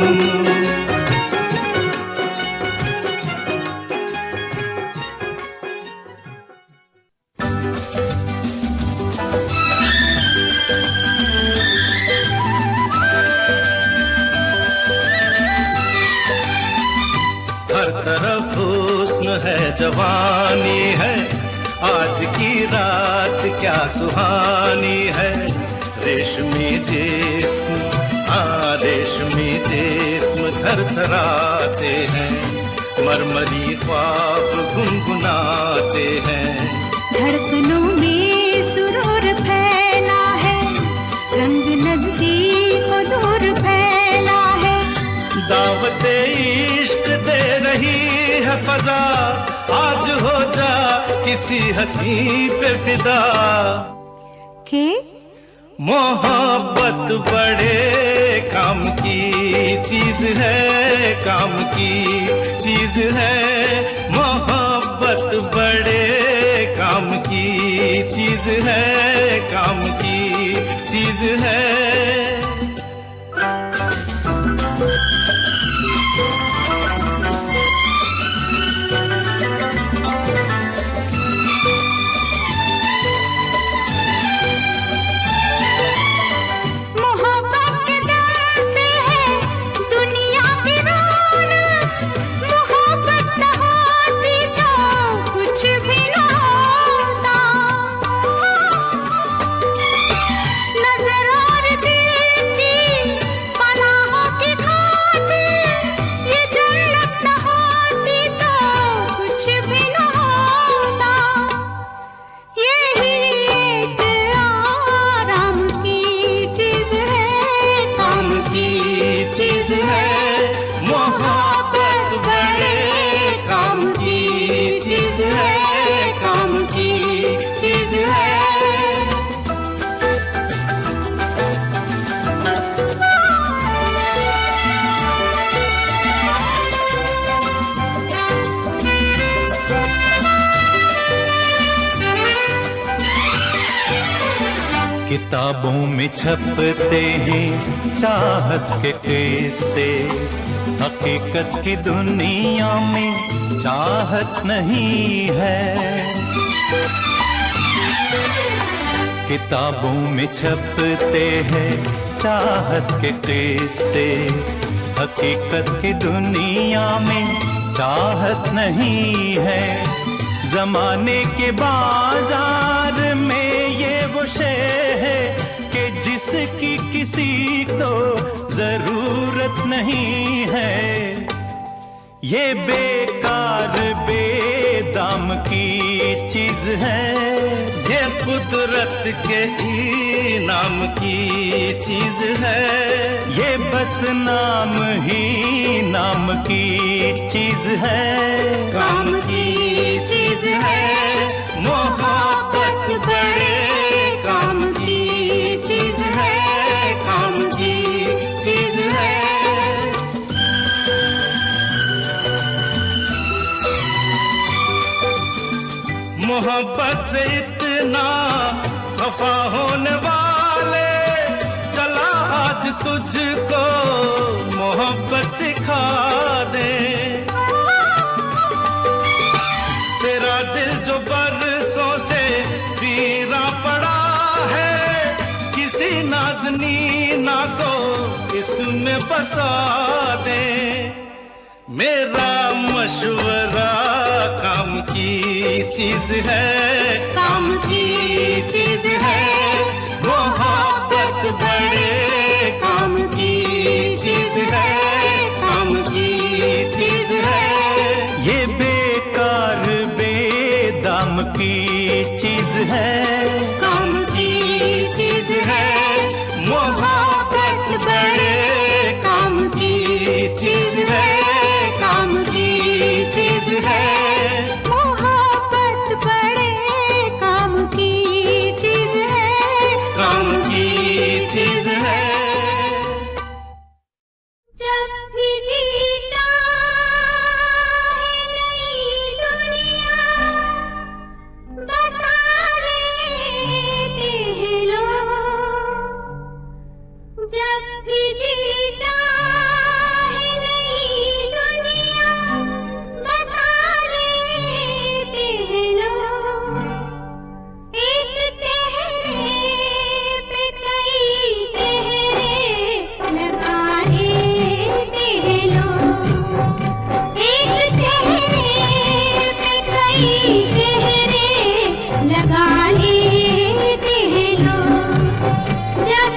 तरफ हुस्न है, जवानी है, आज की रात क्या सुहानी है। रेशमी जिस्म, रेशमी जिस्म थरथराते हैं, मरमरी ख्वाब गुनगुनाते हैं। धड़कनों में सुरूर फैला है, रंग नजदीक दूर फैला है। दावते इश्क दे रही है फजा, आज हो जा किसी हंसी पे फिदा। के मोहब्बत बड़े काम की चीज है, काम की चीज है। मोहब्बत बड़े काम की चीज है, काम की चीज है। किताबों में छपते हैं चाहत के किस्से, हकीकत की दुनिया में चाहत नहीं है। किताबों में छपते हैं चाहत के किस्से, हकीकत की दुनिया में चाहत नहीं है। जमाने के बाजार में ये वो शे है कि जिसकी किसी को जरूरत नहीं है। ये बेकार बेदाम की चीज है, ये कुदरत के इनाम की चीज है। ये बस नाम ही नाम की चीज है, काम की चीज है। मोहब्बत बड़े काम की चीज है, काम की चीज है। मोहब्बत से इतना खफा होने वाले, चला आज तुझको मोहब्बत सिखा दे। तेरा दिल जो बरसों से वीरा पड़ा है, किसी नाज़नीना को इसमें बसा दे। मेरा मशवरा काम की चीज है, काम की चीज है। मोहब्बत बड़े काम की चीज है, काम की चीज है। ये बेकार बेदाम की चीज है, काम की चीज है। मोहब्बत बड़े काम की चीज है, काम की चीज है। मोहब्बत बड़े काम की चीज है, काम की चीज है। जब भी जी चाहे नई दुनिया बसा लेते हैं लोग। जब भी जी चाहे नई दुनिया बसा लेते हैं लोग। एक चेहरे पे कई चेहरे लगा लेते हैं लोग। एक चेहरे पे कई चेहरे लगा लेते हैं लोग। जब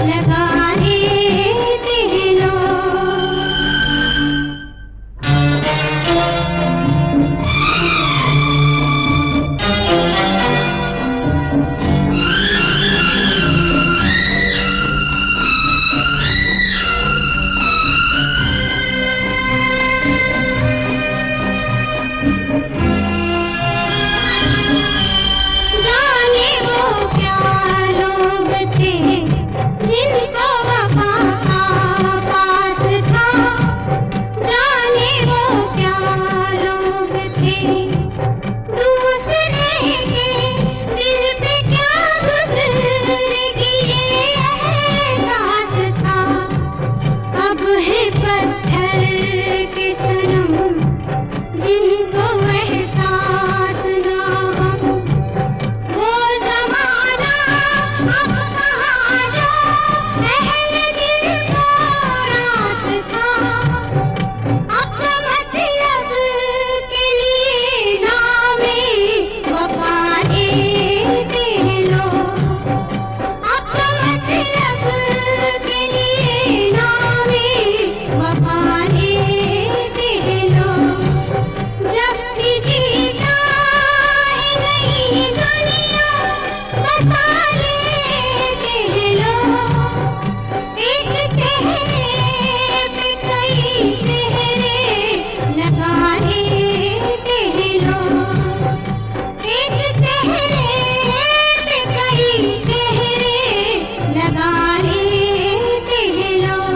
लगा लेते हैं लोग। जाने वो क्या लोग थे जिनको वफा पास था, जाने वो क्या लोग थे दूसरे के दिल पे क्या गुजरेगी ये एहसास था। अब है पत्थर के सनम जिनको एहसास ना गम, वो ज़माना अब कहाँ जो अहले दिल को रास था। अब मतलब के लिए नामे वफा लेते हैं लोग, अब मतलब के लिए नामे वफा लेते हैं लोग। जब भी जीता है नई दुनिया बसा लेते हैं लोग, एक चेहरे पे कई चेहरे लगा लेते हैं लोग, एक चेहरे पे कई चेहरे लगा लेते हैं लोग।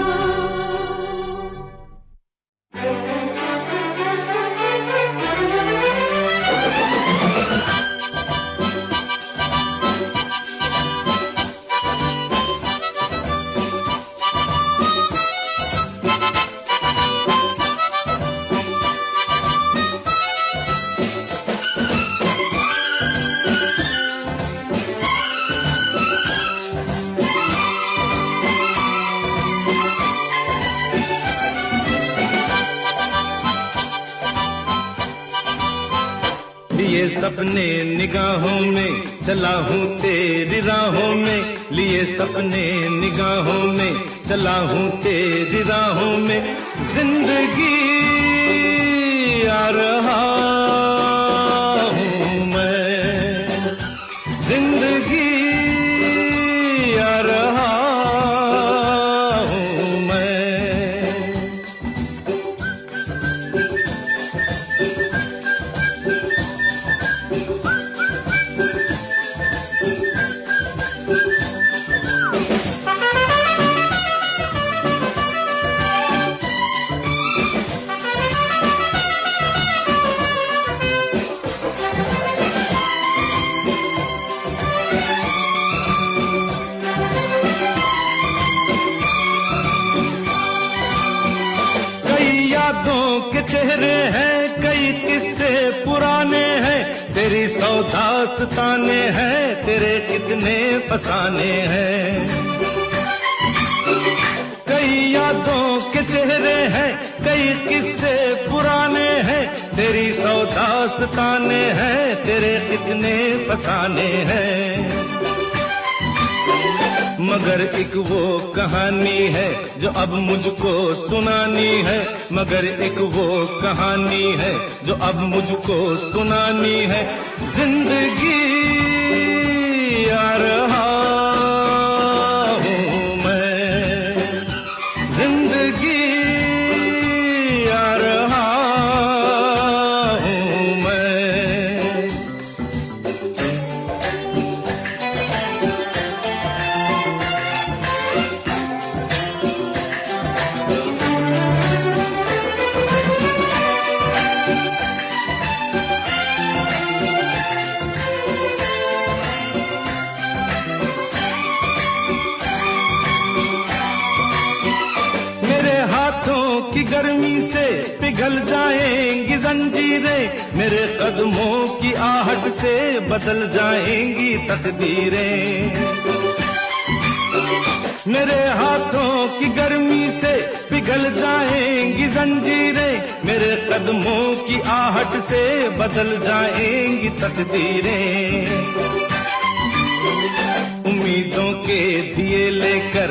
लिए सपने निगाहों में चला हूँ तेरी राहों में, लिए सपने निगाहों में चला हूँ तेरी राहों में। जिंदगी आ रहा हूँ मैं, जिंदगी आ रहा हूँ मैं। कई यादों के चेहरे हैं, कई किस्से पुराने हैं, तेरी सौ दास्ताने हैं, तेरे कितने फसाने हैं। कई यादों के चेहरे हैं, कई किस्से पुराने हैं, तेरी सौ दास्ताने हैं, तेरे कितने फसाने हैं। मगर एक वो कहानी है जो अब मुझको सुनानी है, मगर एक वो कहानी है जो अब मुझको सुनानी है। जिंदगी आ रहा हूँ मैं, जिंदगी आ रहा हूँ मैं। की गर्मी से पिघल जाएंगी जंजीरें, मेरे कदमों की आहट से बदल जाएंगी तकदीरें। मेरे हाथों की गर्मी से पिघल जाएंगी जंजीरें, मेरे कदमों की आहट से बदल जाएंगी तकदीरें। उम्मीदों के दिए लेकर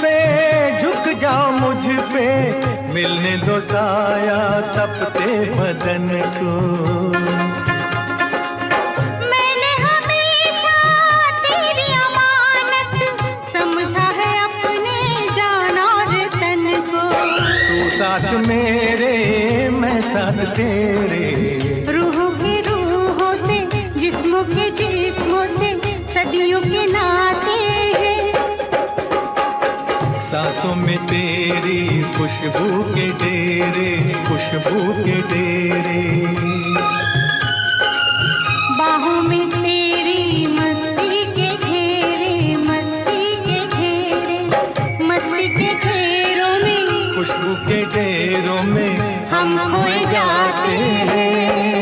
पे झुक जाओ मुझ पे, मिलने दो साया तपते बदन को। मैंने हमेशा तेरी अमानत समझा है अपने जान और तन को। तू साथ मेरे मैं साथ तेरे, रूहों के रूहों से जिस्मों के जिस्मों से सदियों के नाते हैं। सांसों में तेरी खुशबू के डेरे, खुशबू के डेरे। बाहों में तेरी मस्ती के घेरे, मस्ती के घेरे, मस्ती के घेरों में, खुशबू के डेरों में हम खोए जाते हैं।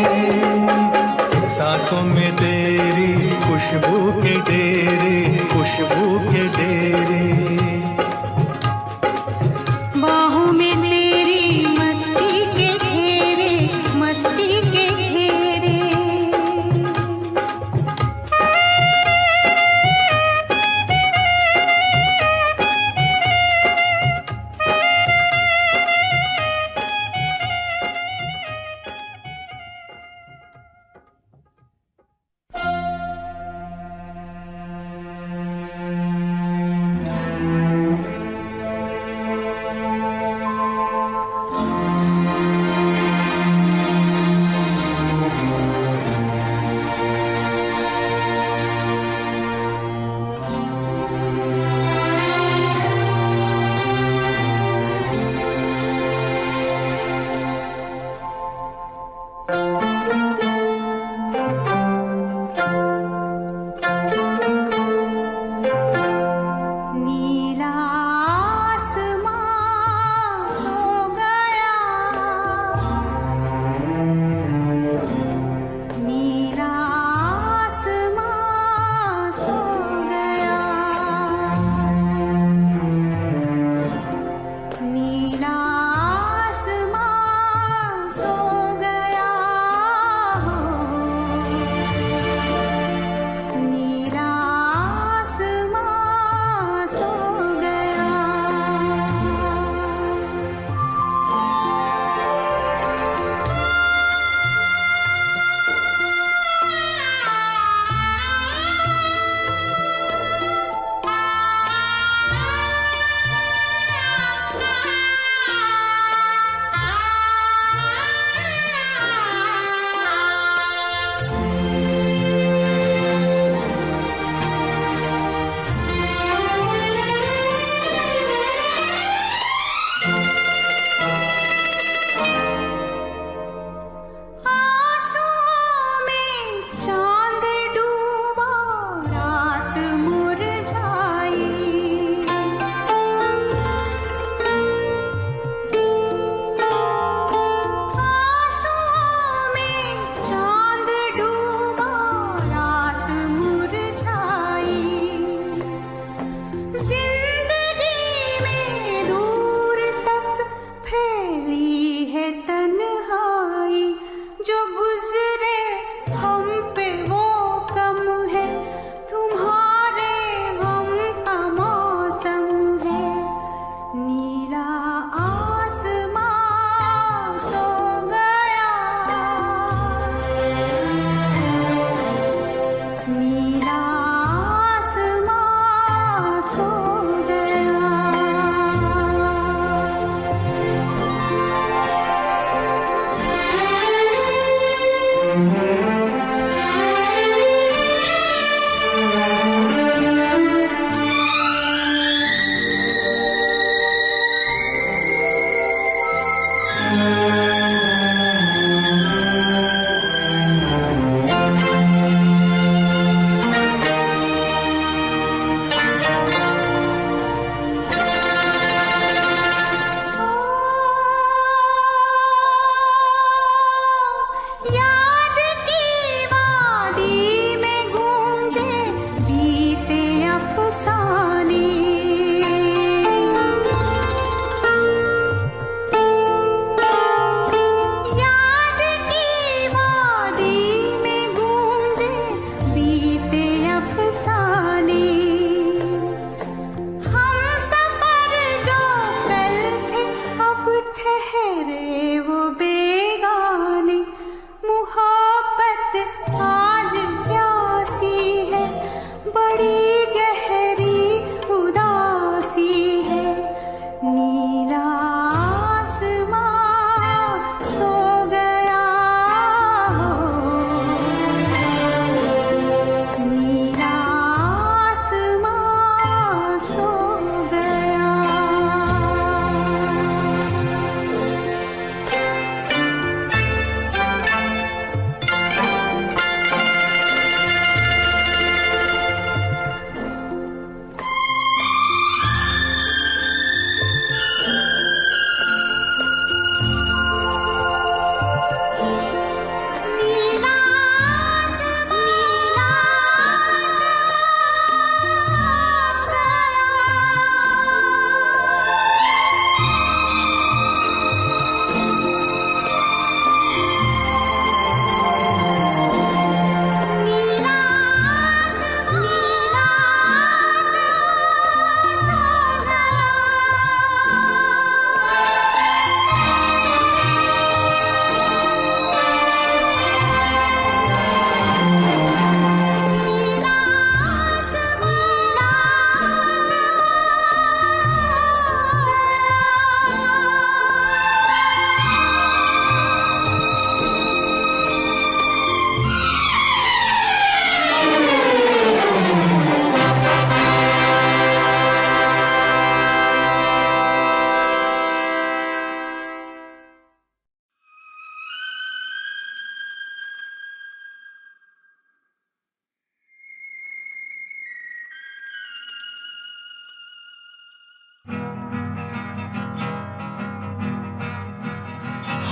सांसों में तेरी खुशबू के डेरे, खुशबू के डेरे। बाहों में तेरी मस्ती के घेरे, मस्ती के घेरे।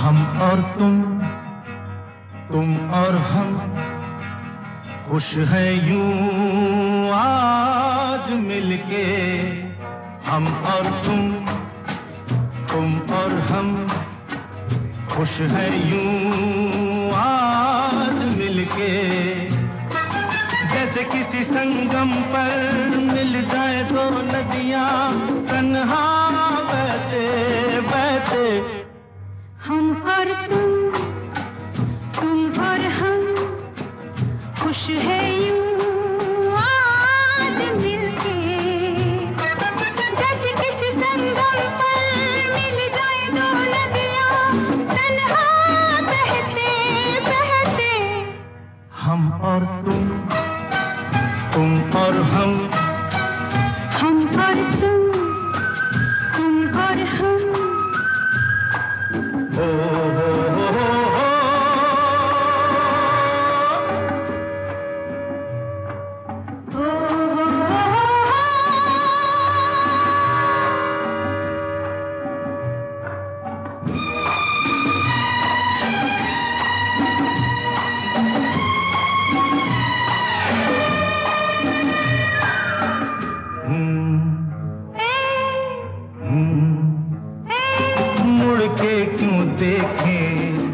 हम और तुम और हम खुश है यूं आज मिलके। हम और तुम और हम खुश है यूं आज मिलके। जैसे किसी संगम पर मिल जाए दो नदियां तन्हा बहते बहते। हम और तुम और हम खुश है यूं आज मिलके। जैसे किसी संगम पर मिल जाए दो नदियां तन्हा बहते बहते। हम और तुम और हम और तुम और हम।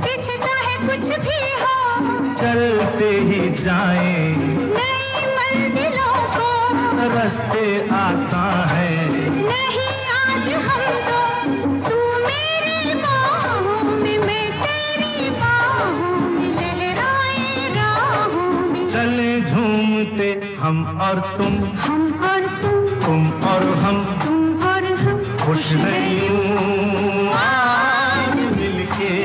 पीछे चाहे कुछ भी हो चलते ही जाएं नई मंजिलों को। रास्ते आसान है नहीं आज हम तो तू मेरी बाहों में मैं तेरी बाहों में लहराए राहों में। चले झूमते हम और तुम और तुम और हम और हम खुश है यूं आज मिलके।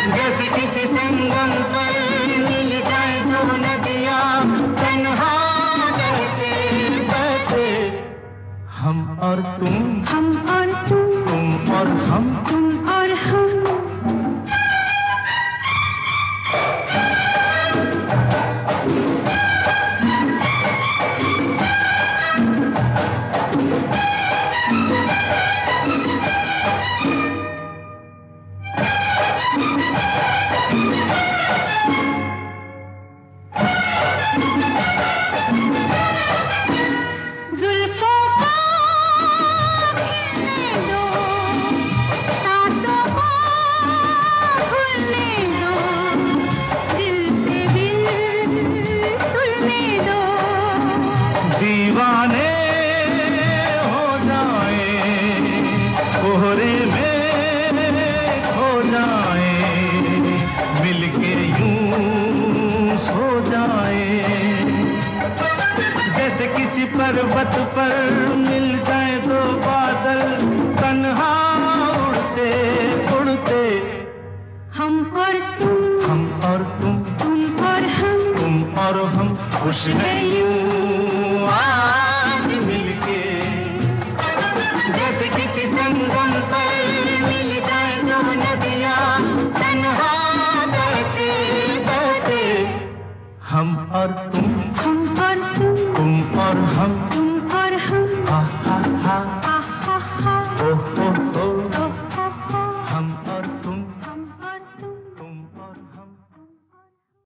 जैसे किसी संगम पर मिल जाए दो नदियां तन्हा बहते बहते। हम और तुम और तुम और हम और हम। जुल्फों को खिलने दो, सांसों को भूलने दो, दिल से दिल तुलने दो। दीवाने हो जाए कोहरे में खो जाए मिलके यूं सो जाए। जैसे किसी पर्वत पर मिल जाए दो बादल तन्हा उड़ते उड़ते। हम और तुम और तुम और हम खुश है यूं आज मिलके। जैसे किसी संगम पर मिल जाए दो नदियां तन्हा बहते बहते। हम और तुम और तुम और हम